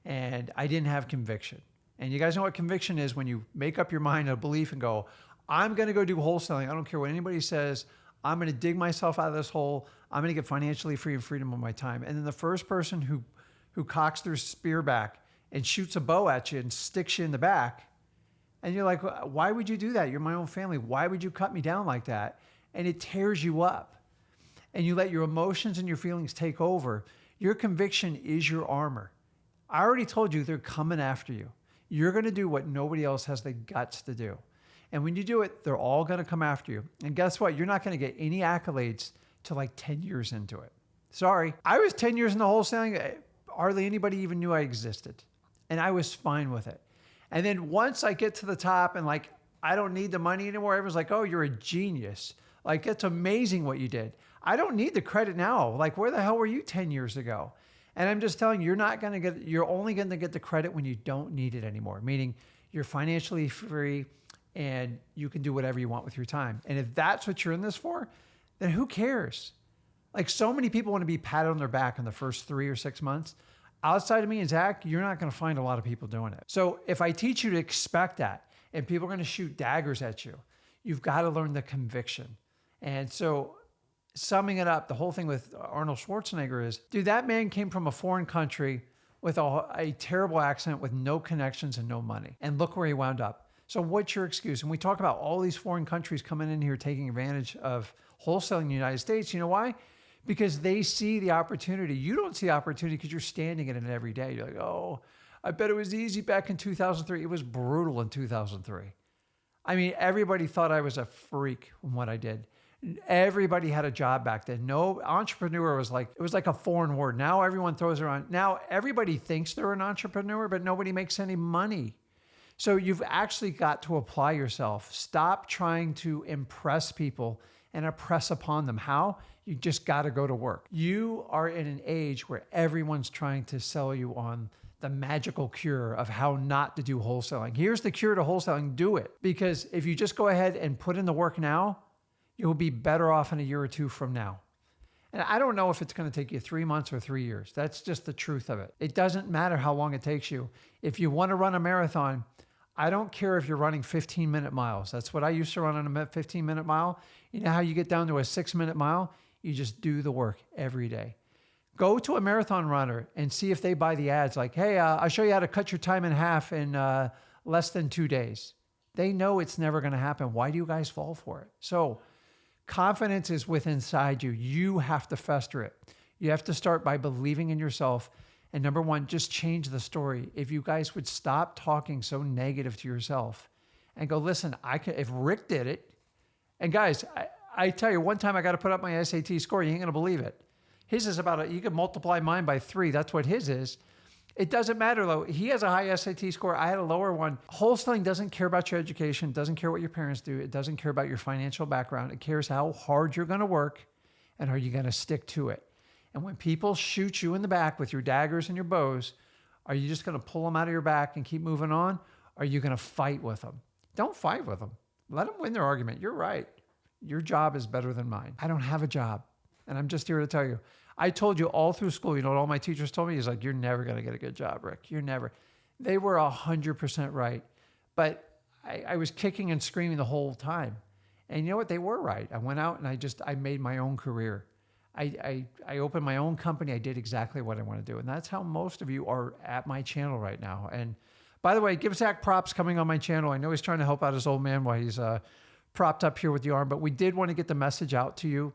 and I didn't have conviction. And you guys know what conviction is when you make up your mind a belief and go, I'm going to go do wholesaling. I don't care what anybody says. I'm going to dig myself out of this hole. I'm going to get financially free and freedom of my time. And then the first person who cocks their spear back and shoots a bow at you and sticks you in the back, and you're like, why would you do that? You're my own family. Why would you cut me down like that? And it tears you up. And you let your emotions and your feelings take over. Your conviction is your armor. I already told you they're coming after you. You're going to do what nobody else has the guts to do. And when you do it, they're all going to come after you. And guess what? You're not going to get any accolades till like 10 years into it. Sorry. I was 10 years into wholesaling. Hardly anybody even knew I existed. And I was fine with it. And then once I get to the top and like, I don't need the money anymore, everyone's like, oh, you're a genius. Like, it's amazing what you did. I don't need the credit now. Like, where the hell were you 10 years ago? And I'm just telling you, you're only going to get the credit when you don't need it anymore, meaning you're financially free and you can do whatever you want with your time. And if that's what you're in this for, then who cares? Like, so many people want to be patted on their back in the first 3 or 6 months. Outside of me and Zach, you're not going to find a lot of people doing it. So if I teach you to expect that and people are going to shoot daggers at you, you've got to learn the conviction. And so summing it up, the whole thing with Arnold Schwarzenegger is, dude, that man came from a foreign country with a terrible accent with no connections and no money. And look where he wound up. So what's your excuse? And we talk about all these foreign countries coming in here taking advantage of wholesaling in the United States. You know why? Because they see the opportunity. You don't see opportunity because you're standing in it every day. You're like, oh, I bet it was easy back in 2003. It was brutal in 2003. I mean, everybody thought I was a freak in what I did. Everybody had a job back then. No entrepreneur was like, it was like a foreign word. Now everyone throws around. Now everybody thinks they're an entrepreneur, but nobody makes any money. So you've actually got to apply yourself. Stop trying to impress people and oppress upon them. How? You just got to go to work. You are in an age where everyone's trying to sell you on the magical cure of how not to do wholesaling. Here's the cure to wholesaling. Do it. Because if you just go ahead and put in the work now, you'll be better off in a year or two from now. And I don't know if it's going to take you 3 months or 3 years. That's just the truth of it. It doesn't matter how long it takes you. If you want to run a marathon, I don't care if you're running 15-minute miles. That's what I used to run on a 15-minute mile. You know how you get down to a 6-minute mile? You just do the work every day. Go to a marathon runner and see if they buy the ads like, hey, I'll show you how to cut your time in half in less than 2 days. They know it's never going to happen. Why do you guys fall for it? So confidence is within inside you. You have to fester it. You have to start by believing in yourself. And number one, just change the story. If you guys would stop talking so negative to yourself and go, listen, if Rick did it, and guys, I tell you, one time I got to put up my SAT score. You ain't going to believe it. His is you can multiply mine by 3. That's what his is. It doesn't matter though. He has a high SAT score. I had a lower one. Wholesaling doesn't care about your education. Doesn't care what your parents do. It doesn't care about your financial background. It cares how hard you're going to work and are you going to stick to it. And when people shoot you in the back with your daggers and your bows, are you just going to pull them out of your back and keep moving on? Or are you going to fight with them? Don't fight with them. Let them win their argument. You're right. Your job is better than mine. I don't have a job. And I'm just here to tell you, I told you all through school, you know what all my teachers told me? He's like, you're never going to get a good job, Rick. You're never. They were 100% right. But I was kicking and screaming the whole time. And you know what? They were right. I went out and I made my own career. I opened my own company. I did exactly what I want to do. And that's how most of you are at my channel right now. And by the way, give Zach props coming on my channel. I know he's trying to help out his old man while he's propped up here with the arm, but we did want to get the message out to you.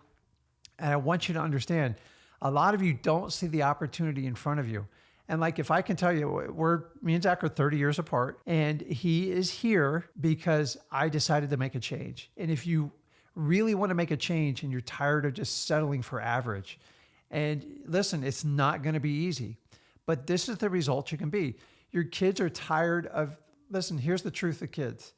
And I want you to understand, a lot of you don't see the opportunity in front of you. And like, if I can tell you, me and Zach are 30 years apart, and he is here because I decided to make a change. And if you really want to make a change and you're tired of just settling for average, and listen, it's not going to be easy, but this is the result you can be. Your kids are tired of, listen, here's the truth of kids.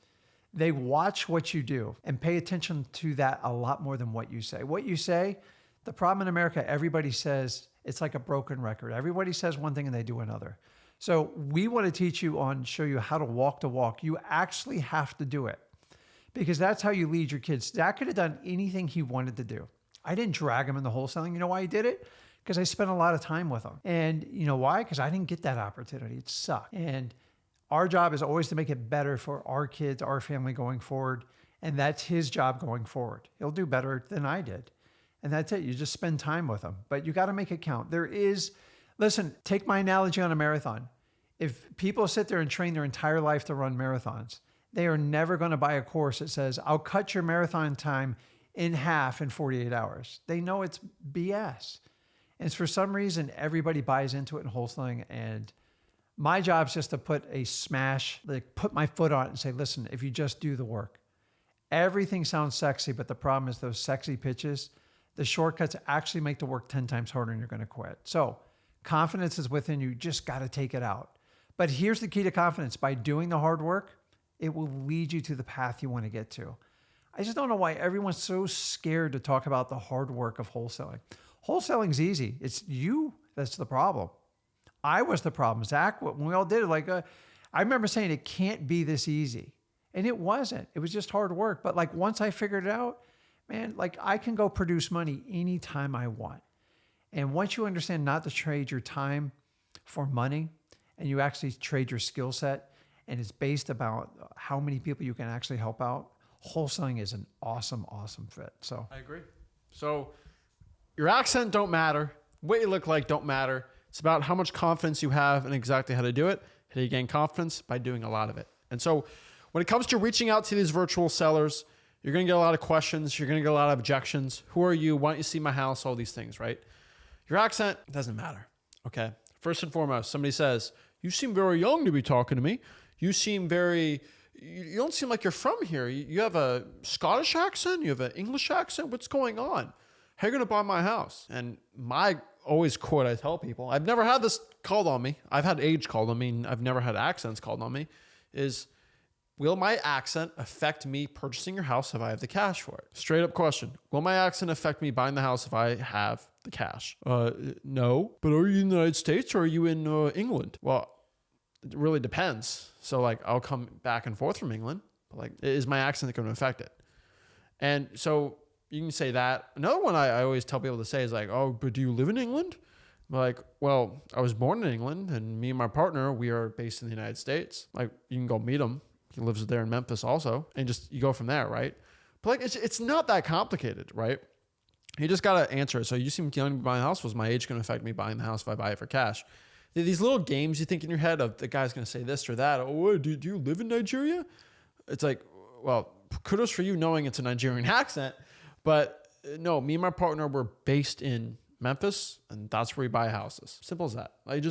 They watch what you do and pay attention to that a lot more than what you say. What you say, the problem in America, everybody says it's like a broken record. Everybody says one thing and they do another. So we want to teach you show you how to walk the walk. You actually have to do it because that's how you lead your kids. Zach could have done anything he wanted to do. I didn't drag him in the wholesaling. You know why he did it? Because I spent a lot of time with him. And you know why? Because I didn't get that opportunity. It sucked. And our job is always to make it better for our kids, our family going forward. And that's his job going forward. He'll do better than I did. And that's it. You just spend time with him. But you got to make it count. Listen, take my analogy on a marathon. If people sit there and train their entire life to run marathons, they are never going to buy a course that says, I'll cut your marathon time in half in 48 hours. They know it's BS. And for some reason, everybody buys into it in wholesaling. And my job is just to put my foot on it and say, listen, if you just do the work, everything sounds sexy, but the problem is those sexy pitches, the shortcuts actually make the work 10 times harder and you're going to quit. So confidence is within you. Just got to take it out. But here's the key to confidence. By doing the hard work, it will lead you to the path you want to get to. I just don't know why everyone's so scared to talk about the hard work of wholesaling. Wholesaling's easy. It's you that's the problem. I was the problem. Zach, when we all did it, I remember saying it can't be this easy. And it wasn't. It was just hard work. But once I figured it out, man, I can go produce money anytime I want. And once you understand not to trade your time for money and you actually trade your skill set and it's based about how many people you can actually help out, wholesaling is an awesome, awesome fit. So I agree. So your accent don't matter. What you look like don't matter. It's about how much confidence you have and exactly how to do it. How do you gain confidence? By doing a lot of it. And so when it comes to reaching out to these virtual sellers, you're going to get a lot of questions. You're going to get a lot of objections. Who are you? Why don't you see my house? All these things, right? Your accent doesn't matter. Okay. First and foremost, somebody says, you seem very young to be talking to me. You don't seem like you're from here. You have a Scottish accent. You have an English accent. What's going on? How are you going to buy my house? And my always quote I tell people, I've never had this called on me. I've had age called on me. And I've never had accents called on me is, will my accent affect me purchasing your house if I have the cash for it? Straight up question. Will my accent affect me buying the house if I have the cash? No. But are you in the United States or are you in England? Well, it really depends. So I'll come back and forth from England. But is my accent going to affect it? And so you can say that. Another one I always tell people to say is like, oh, but do you live in England? I'm like, well, I was born in England, and me and my partner, we are based in the United States. Like, you can go meet him. He lives there in Memphis also, and just you go from there, right? But like, it's not that complicated, right? You just got to answer it. So you seem young to be buying a house. Was my age going to affect me buying the house if I buy it for cash? These little games you think in your head of the guy's going to say this or that. Oh, do you live in Nigeria? It's like, well, kudos for you knowing it's a Nigerian accent. But no, me and my partner were based in Memphis, and that's where we buy houses. Simple as that. Like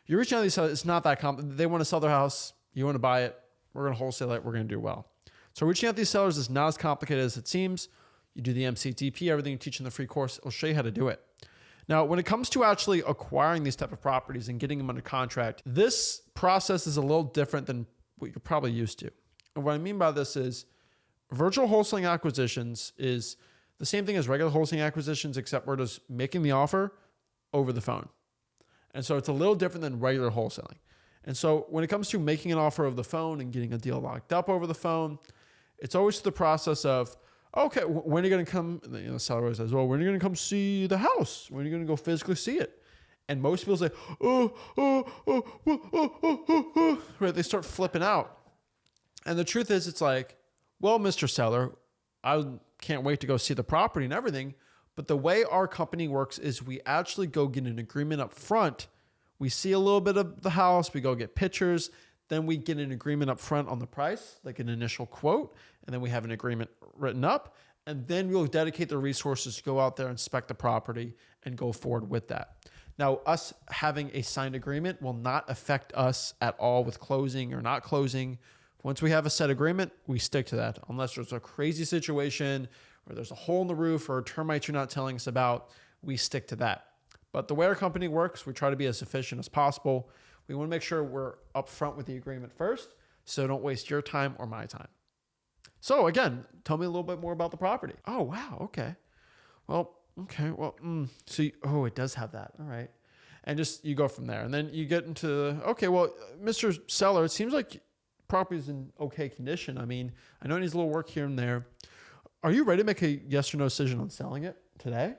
you're reaching out to these sellers. It's not that complicated. They want to sell their house. You want to buy it. We're going to wholesale it. We're going to do well. So reaching out to these sellers is not as complicated as it seems. You do the MCTP, everything you teach in the free course. It'll show you how to do it. Now, when it comes to actually acquiring these type of properties and getting them under contract, this process is a little different than what you're probably used to. And what I mean by this is virtual wholesaling acquisitions is the same thing as regular wholesaling acquisitions, except we're just making the offer over the phone. And so it's a little different than regular wholesaling. And so when it comes to making an offer over the phone and getting a deal locked up over the phone, it's always the process of, okay, when are you going to come? The seller says, well, when are you going to come see the house? When are you going to go physically see it? And most people say, right? They start flipping out. And the truth is, it's like, well, Mr. Seller, I can't wait to go see the property and everything. But the way our company works is we actually go get an agreement up front. We see a little bit of the house. We go get pictures. Then we get an agreement up front on the price, like an initial quote. And then we have an agreement written up. And then we'll dedicate the resources to go out there, inspect the property, and go forward with that. Now, us having a signed agreement will not affect us at all with closing or not closing. Once we have a set agreement, we stick to that. Unless there's a crazy situation or there's a hole in the roof or termites you're not telling us about, we stick to that. But the way our company works, we try to be as efficient as possible. We want to make sure we're upfront with the agreement first, so don't waste your time or my time. So again, tell me a little bit more about the property. Oh, wow. Okay. Well, so it does have that. All right. And just, you go from there. And then you get into, okay, well, Mr. Seller, it seems like property is in okay condition. I mean, I know it needs a little work here and there. Are you ready to make a yes or no decision on selling it today?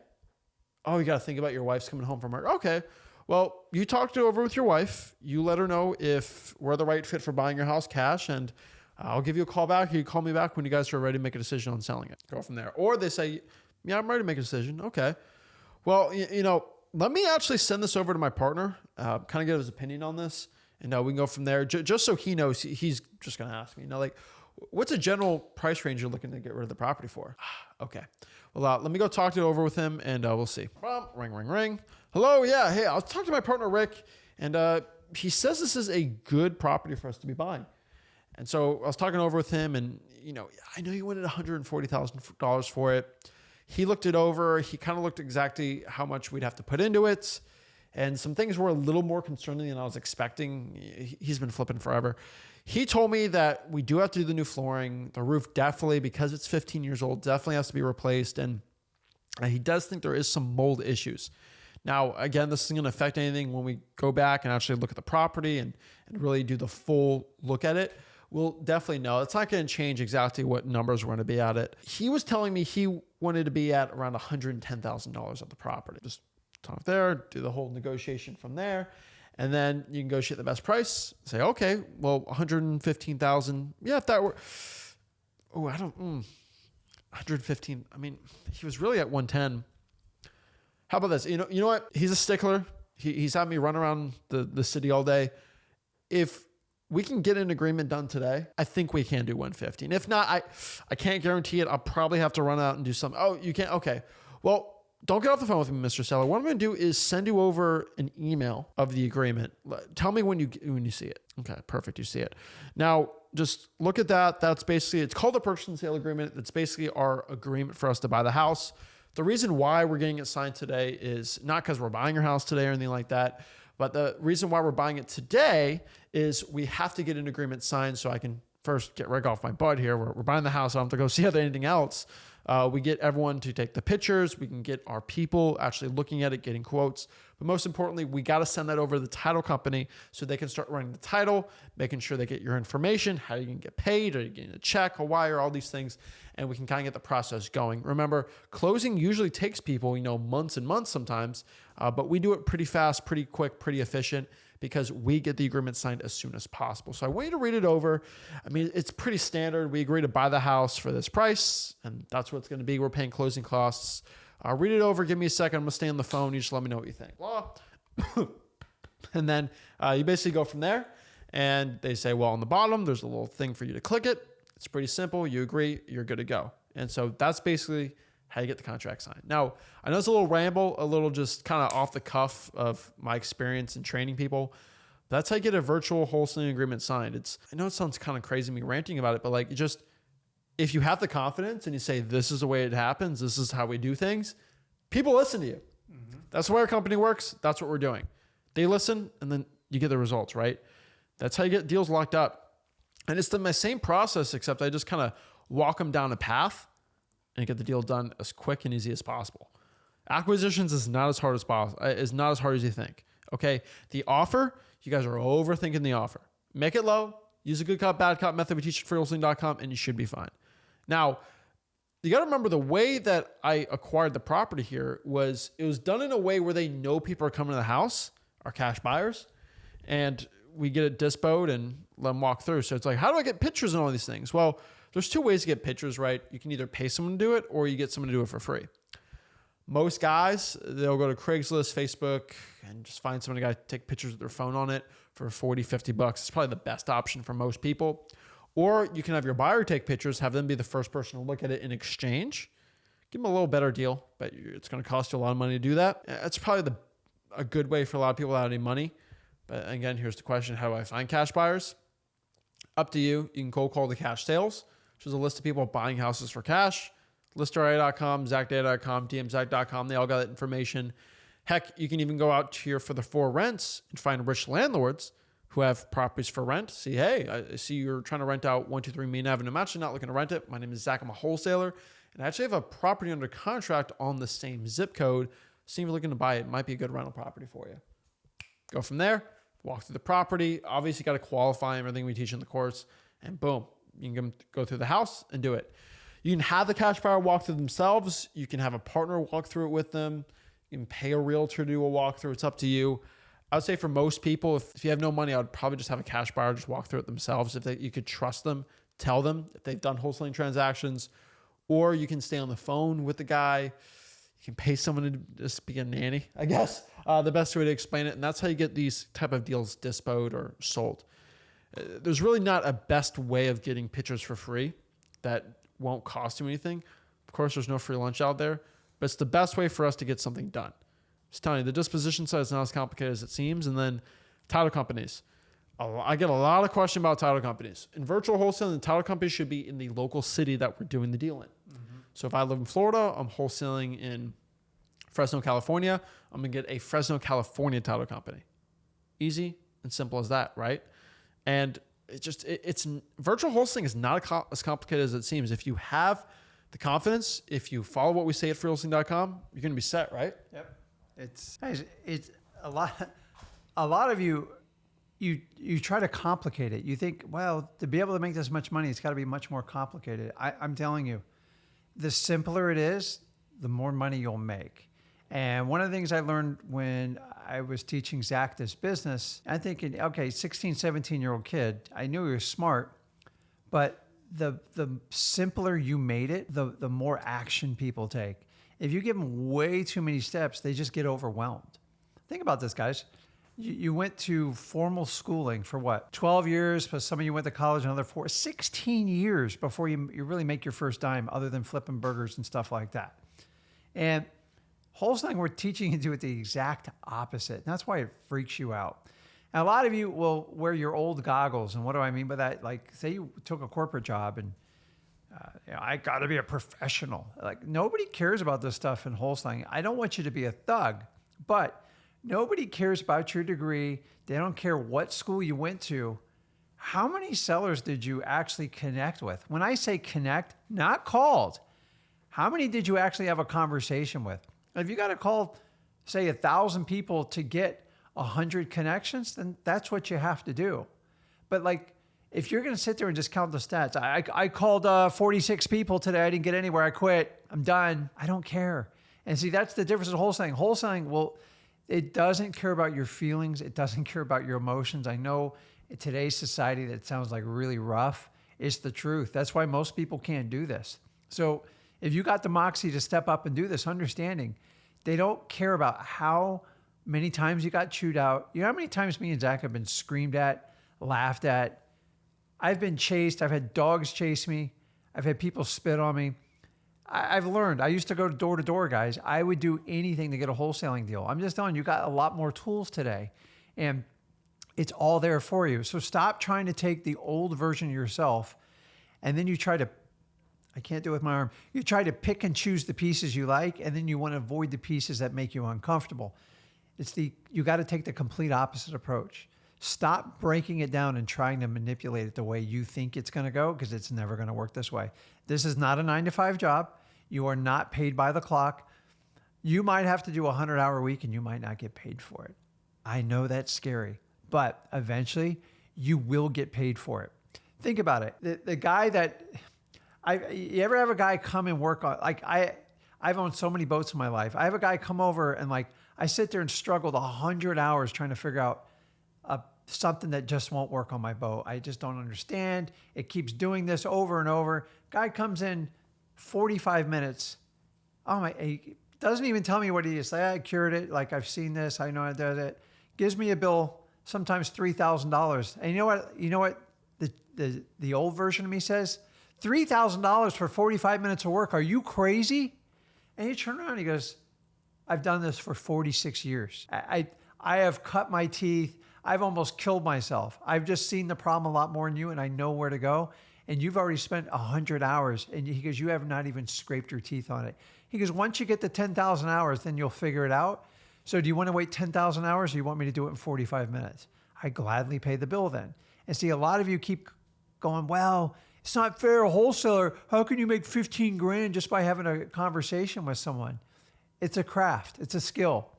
Oh, you got to think about your wife's coming home from work. Okay. Well, you talked it over with your wife. You let her know if we're the right fit for buying your house cash, and I'll give you a call back. You call me back when you guys are ready to make a decision on selling it. Go from there. Or they say, yeah, I'm ready to make a decision. Okay. Well, let me actually send this over to my partner, kind of get his opinion on this, and we can go from there. Just so he knows, he's just going to ask me, like, what's a general price range you're looking to get rid of the property for? Okay. Well, let me go talk it over with him, and we'll see. Ring, ring, ring. Hello. Yeah. Hey, I was talking to my partner, Rick, and he says this is a good property for us to be buying. And so I was talking over with him, and, I know you wanted $140,000 for it. He looked it over. He kind of looked exactly how much we'd have to put into it. And some things were a little more concerning than I was expecting. He's been flipping forever. He told me that we do have to do the new flooring. The roof definitely, because it's 15 years old, definitely has to be replaced. And he does think there is some mold issues. Now, again, this isn't going to affect anything when we go back and actually look at the property and really do the full look at it. We'll definitely know. It's not going to change exactly what numbers we're going to be at it. He was telling me he wanted to be at around $110,000 of the property. Just talk there, do the whole negotiation from there. And then you negotiate the best price. Say, okay, well, $115,000. Yeah, if that were, 115. I mean, he was really at 110. How about this? You know what? He's a stickler. He's had me run around the city all day. If we can get an agreement done today, I think we can do 150. And if not, I can't guarantee it. I'll probably have to run out and do something. Oh, you can't? Okay. Well, don't get off the phone with me, Mr. Seller. What I'm going to do is send you over an email of the agreement. Tell me when you see it. Okay, perfect. You see it. Now, just look at that. That's basically, it's called a purchase and sale agreement. It's basically our agreement for us to buy the house. The reason why we're getting it signed today is not because we're buying your house today or anything like that, but the reason why we're buying it today is we have to get an agreement signed so I can first get Rick off my butt here. We're buying the house. I don't have to go see anything else. We get everyone to take the pictures. We can get our people actually looking at it, getting quotes. But most importantly, we got to send that over to the title company so they can start running the title, making sure they get your information, how you can get paid, are you getting a check, a wire, all these things. And we can kind of get the process going. Remember, closing usually takes people, months and months sometimes, but we do it pretty fast, pretty quick, pretty efficient because we get the agreement signed as soon as possible. So I want you to read it over. I mean, it's pretty standard. We agree to buy the house for this price, and that's what it's going to be. We're paying closing costs. Read it over. Give me a second. I'm going to stay on the phone. You just let me know what you think. Blah. And then you basically go from there. And they say, well, on the bottom, there's a little thing for you to click it. It's pretty simple. You agree, you're good to go. And so that's basically how you get the contract signed. Now, I know it's a little ramble, a little just kind of off the cuff of my experience in training people. That's how you get a virtual wholesaling agreement signed. I know it sounds kind of crazy me ranting about it, but if you have the confidence and you say, this is the way it happens, this is how we do things, people listen to you. Mm-hmm. That's the way our company works. That's what we're doing. They listen and then you get the results, right? That's how you get deals locked up. And it's my same process, except I just kind of walk them down a path and get the deal done as quick and easy as possible. Acquisitions is not as hard as possible. Is not as hard as you think. Okay. The offer, you guys are overthinking the offer. Make it low. Use a good cop, bad cop method we teach at wholesaling.com and you should be fine. Now, you got to remember the way that I acquired the property here it was done in a way where they know people are coming to the house, are cash buyers, and we get it dispoed and let them walk through. So it's like, how do I get pictures and all these things? Well, there's two ways to get pictures, right? You can either pay someone to do it or you get someone to do it for free. Most guys, they'll go to Craigslist, Facebook, and just find someone to take pictures with their phone on it for 40, 50 bucks. It's probably the best option for most people. Or you can have your buyer take pictures, have them be the first person to look at it in exchange. Give them a little better deal, but it's going to cost you a lot of money to do that. It's probably a good way for a lot of people without any money. But again, here's the question. How do I find cash buyers? Up to you. You can cold call the cash sales, which is a list of people buying houses for cash. Listerria.com, ZachData.com, DMZach.com. They all got that information. Heck, you can even go out here for the for rents and find rich landlords who have properties for rent. See, hey, I see you're trying to rent out 123 Main Avenue. I'm actually not looking to rent it. My name is Zach. I'm a wholesaler. And I actually have a property under contract on the same zip code. See if you're looking to buy it. It might be a good rental property for you. Go from there. Walk through the property. Obviously, you got to qualify everything we teach in the course. And boom, you can go through the house and do it. You can have the cash buyer walk through themselves. You can have a partner walk through it with them. You can pay a realtor to do a walkthrough. It's up to you. I would say for most people, if you have no money, I would probably just have a cash buyer just walk through it themselves. You could trust them, tell them if they've done wholesaling transactions, or you can stay on the phone with the guy. You can pay someone to just be a nanny, I guess. The best way to explain it. And that's how you get these type of deals dispoed or sold. There's really not a best way of getting pictures for free that won't cost you anything. Of course, there's no free lunch out there, but it's the best way for us to get something done. Just telling you, the disposition side is not as complicated as it seems. And then title companies. I get a lot of questions about title companies. In virtual wholesaling, the title company should be in the local city that we're doing the deal in. Mm-hmm. So if I live in Florida, I'm wholesaling in Fresno, California, I'm going to get a Fresno, California title company. Easy and simple as that, right? And it's virtual wholesaling is not as complicated as it seems. If you have the confidence, if you follow what we say at freewholesaling.com, you're going to be set, right? Yep. It's a lot of you try to complicate it. You think, well, to be able to make this much money, it's got to be much more complicated. I'm telling you, the simpler it is, the more money you'll make. And one of the things I learned when I was teaching Zach this business, I'm thinking, okay, 16, 17-year-old kid, I knew he was smart, but the simpler you made it, the more action people take. If you give them way too many steps, they just get overwhelmed. Think about this, guys. You went to formal schooling for what? 12 years, plus some of you went to college another 16 years before you really make your first dime other than flipping burgers and stuff like that. And wholesaling, we're teaching you to do it the exact opposite. And that's why it freaks you out. And a lot of you will wear your old goggles. And what do I mean by that? Like, say you took a corporate job and I got to be a professional. Like, nobody cares about this stuff in wholesaling. I don't want you to be a thug, but nobody cares about your degree. They don't care what school you went to. How many sellers did you actually connect with? When I say connect, not called. How many did you actually have a conversation with? If you got to call, say, 1,000 people to get 100 connections, then that's what you have to do. But like, if you're going to sit there and just count the stats, I called 46 people today. I didn't get anywhere. I quit. I'm done. I don't care. And see, that's the difference in wholesaling. Wholesaling, well, it doesn't care about your feelings. It doesn't care about your emotions. I know in today's society that sounds like really rough. It's the truth. That's why most people can't do this. So if you got the moxie to step up and do this, understanding they don't care about how many times you got chewed out. You know how many times me and Zach have been screamed at, laughed at? I've been chased. I've had dogs chase me. I've had people spit on me. I've learned. I used to go door to door, guys. I would do anything to get a wholesaling deal. I'm just telling you, you got a lot more tools today, and it's all there for you. So stop trying to take the old version of yourself, and then you try to, I can't do it with my arm. You try to pick and choose the pieces you like, and then you want to avoid the pieces that make you uncomfortable. You got to take the complete opposite approach. Stop breaking it down and trying to manipulate it the way you think it's going to go, because it's never going to work this way. This is not a 9-to-5 job. You are not paid by the clock. You might have to do a 100-hour week and you might not get paid for it. I know that's scary, but eventually you will get paid for it. Think about it. The guy that you ever have a guy come and work on, like I've owned so many boats in my life. I have a guy come over and like I sit there and struggled 100 hours trying to figure out something that just won't work on my boat. I just don't understand. It keeps doing this over and over. Guy comes in 45 minutes. Oh my, he doesn't even tell me what he is. Like, I cured it. Like, I've seen this. I know I did it. Gives me a bill, sometimes $3,000. And you know what the old version of me says? $3,000 for 45 minutes of work. Are you crazy? And you turn around and he goes, I've done this for 46 years. I have cut my teeth. I've almost killed myself. I've just seen the problem a lot more than you, and I know where to go. And you've already spent 100 hours. And he goes, you have not even scraped your teeth on it. He goes, once you get to 10,000 hours, then you'll figure it out. So do you want to wait 10,000 hours, or do you want me to do it in 45 minutes? I gladly pay the bill then. And see, a lot of you keep going, well, it's not fair, a wholesaler. How can you make 15 grand just by having a conversation with someone? It's a craft. It's a skill.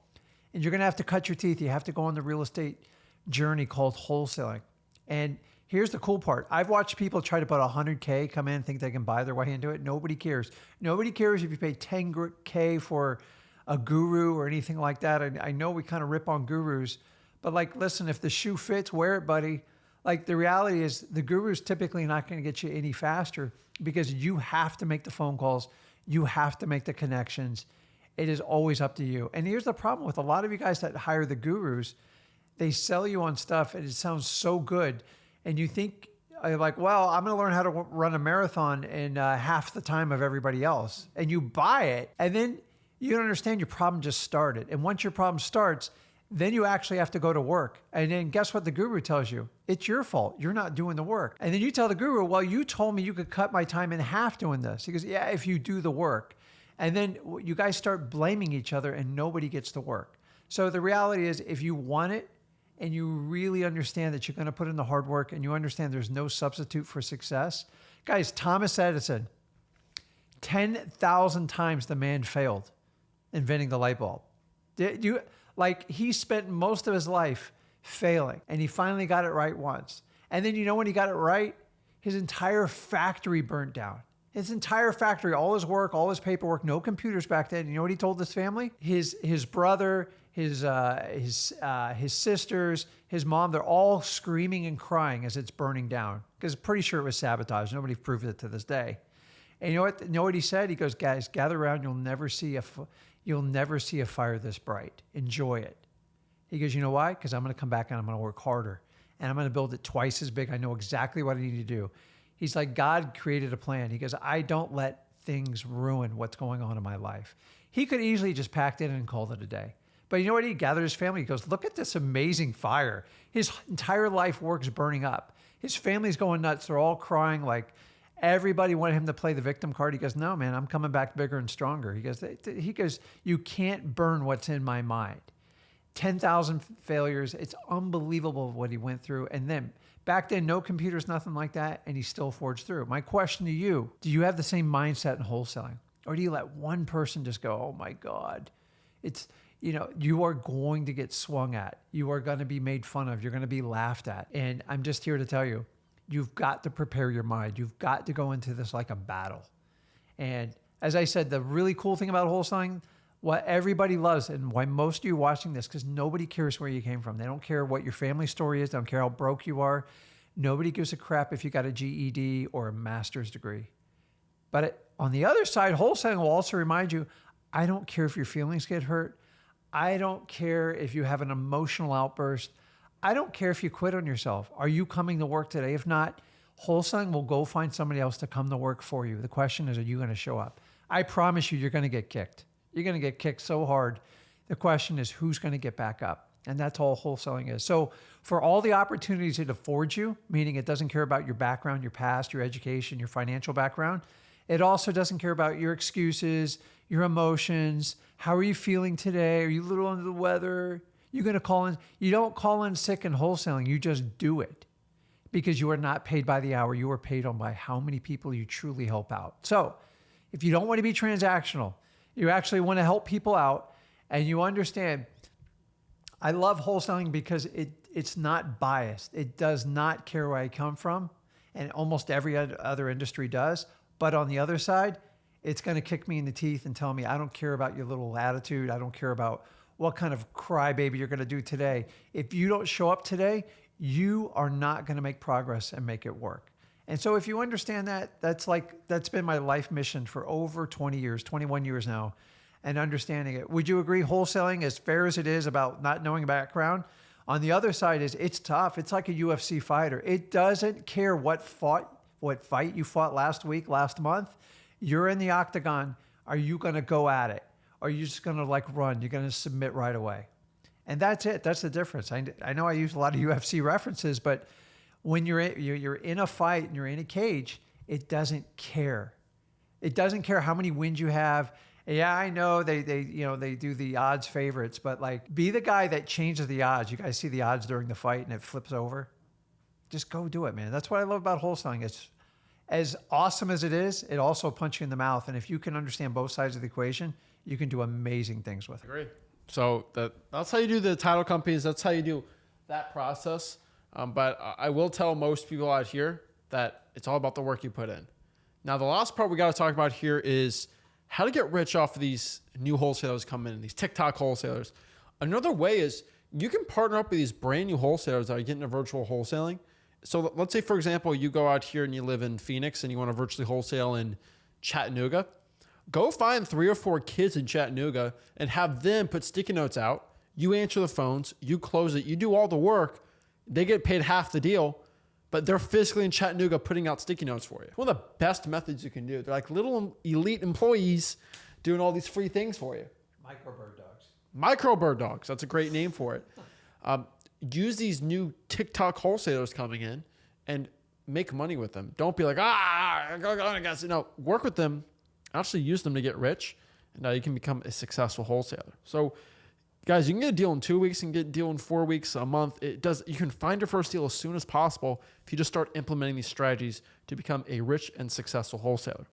And you're going to have to cut your teeth. You have to go on the real estate journey called wholesaling. And here's the cool part. I've watched people try to put $100K, come in and think they can buy their way into it. Nobody cares. Nobody cares if you pay $10K for a guru or anything like that. I know we kind of rip on gurus, but like, listen, if the shoe fits, wear it, buddy. Like, the reality is the guru's typically not going to get you any faster, because you have to make the phone calls. You have to make the connections. It is always up to you. And here's the problem with a lot of you guys that hire the gurus. They sell you on stuff and it sounds so good. And you think like, well, I'm going to learn how to run a marathon in half the time of everybody else. And you buy it, and then you don't understand your problem just started. And once your problem starts, then you actually have to go to work. And then guess what the guru tells you? It's your fault. You're not doing the work. And then you tell the guru, well, you told me you could cut my time in half doing this. He goes, yeah, if you do the work. And then you guys start blaming each other and nobody gets the work. So the reality is, if you want it and you really understand that you're going to put in the hard work and you understand there's no substitute for success. Guys, Thomas Edison, 10,000 times the man failed inventing the light bulb. He spent most of his life failing, and he finally got it right once. And then when he got it right, his entire factory burnt down. His entire factory, all his work, all his paperwork, no computers back then. You know what he told his family? His brother, his sisters, his mom, they're all screaming and crying as it's burning down, because I'm pretty sure it was sabotage. Nobody proved it to this day. And you know what he said? He goes, guys, gather around. You'll never see a fire this bright. Enjoy it. He goes, you know why? Because I'm going to come back and I'm going to work harder, and I'm going to build it twice as big. I know exactly what I need to do. He's like, God created a plan. He goes, I don't let things ruin what's going on in my life. He could easily just packed in and called it a day. But you know what? He gathered his family. He goes, look at this amazing fire. His entire life work's burning up. His family's going nuts. They're all crying. Like, everybody wanted him to play the victim card. He goes, no, man, I'm coming back bigger and stronger. He goes, you can't burn what's in my mind. 10,000 failures. It's unbelievable what he went through. And then back then, no computers, nothing like that. And he still forged through. My question to you, do you have the same mindset in wholesaling? Or do you let one person just go, oh my God, you are going to get swung at. You are going to be made fun of. You're going to be laughed at. And I'm just here to tell you, you've got to prepare your mind. You've got to go into this like a battle. And as I said, the really cool thing about wholesaling, what everybody loves and why most of you watching this, because nobody cares where you came from. They don't care what your family story is. They don't care how broke you are. Nobody gives a crap if you got a GED or a master's degree. But on the other side, wholesaling will also remind you, I don't care if your feelings get hurt. I don't care if you have an emotional outburst. I don't care if you quit on yourself. Are you coming to work today? If not, wholesaling will go find somebody else to come to work for you. The question is, are you going to show up? I promise you, you're going to get kicked. You're going to get kicked so hard. The question is, who's going to get back up? And that's all wholesaling is. So for all the opportunities it affords you, meaning it doesn't care about your background, your past, your education, your financial background, it also doesn't care about your excuses, your emotions. How are you feeling today? Are you a little under the weather? You're going to call in. You don't call in sick in wholesaling. You just do it because you are not paid by the hour. You are paid on by how many people you truly help out. So if you don't want to be transactional, you actually want to help people out, and you understand, I love wholesaling because it's not biased. It does not care where I come from, and almost every other industry does. But on the other side, it's going to kick me in the teeth and tell me, I don't care about your little attitude. I don't care about what kind of crybaby you're going to do today. If you don't show up today, you are not going to make progress and make it work. And so if you understand that, that's been my life mission for over 20 years, 21 years now, and understanding it. Would you agree wholesaling, as fair as it is about not knowing background, on the other side is it's tough. It's like a UFC fighter. It doesn't care what fight you fought last week, last month. You're in the octagon. Are you going to go at it? Or are you just going to run? You're going to submit right away. And that's it. That's the difference. I know I use a lot of UFC references, but when you're in a fight and you're in a cage, it doesn't care. It doesn't care how many wins you have. Yeah, I know they do the odds favorites, but be the guy that changes the odds. You guys see the odds during the fight and it flips over. Just go do it, man. That's what I love about wholesaling. It's as awesome as it is, it also punches you in the mouth. And if you can understand both sides of the equation, you can do amazing things with it. Great. So that's how you do the title companies. That's how you do that process. But I will tell most people out here that it's all about the work you put in. Now, the last part we got to talk about here is how to get rich off of these new wholesalers coming in, these TikTok wholesalers. Another way is you can partner up with these brand new wholesalers that are getting into virtual wholesaling. So let's say, for example, you go out here and you live in Phoenix and you want to virtually wholesale in Chattanooga. Go find 3 or 4 kids in Chattanooga and have them put sticky notes out. You answer the phones, you close it, you do all the work. They get paid half the deal, but they're physically in Chattanooga putting out sticky notes for you. One of the best methods you can do. They're like little elite employees doing all these free things for you. Micro bird dogs. That's a great name for it. Use these new TikTok wholesalers coming in and make money with them. Don't be like, no, work with them. Actually use them to get rich. And now you can become a successful wholesaler. So guys, you can get a deal in 2 weeks and get a deal in 4 weeks, a month. You can find your first deal as soon as possible if you just start implementing these strategies to become a rich and successful wholesaler.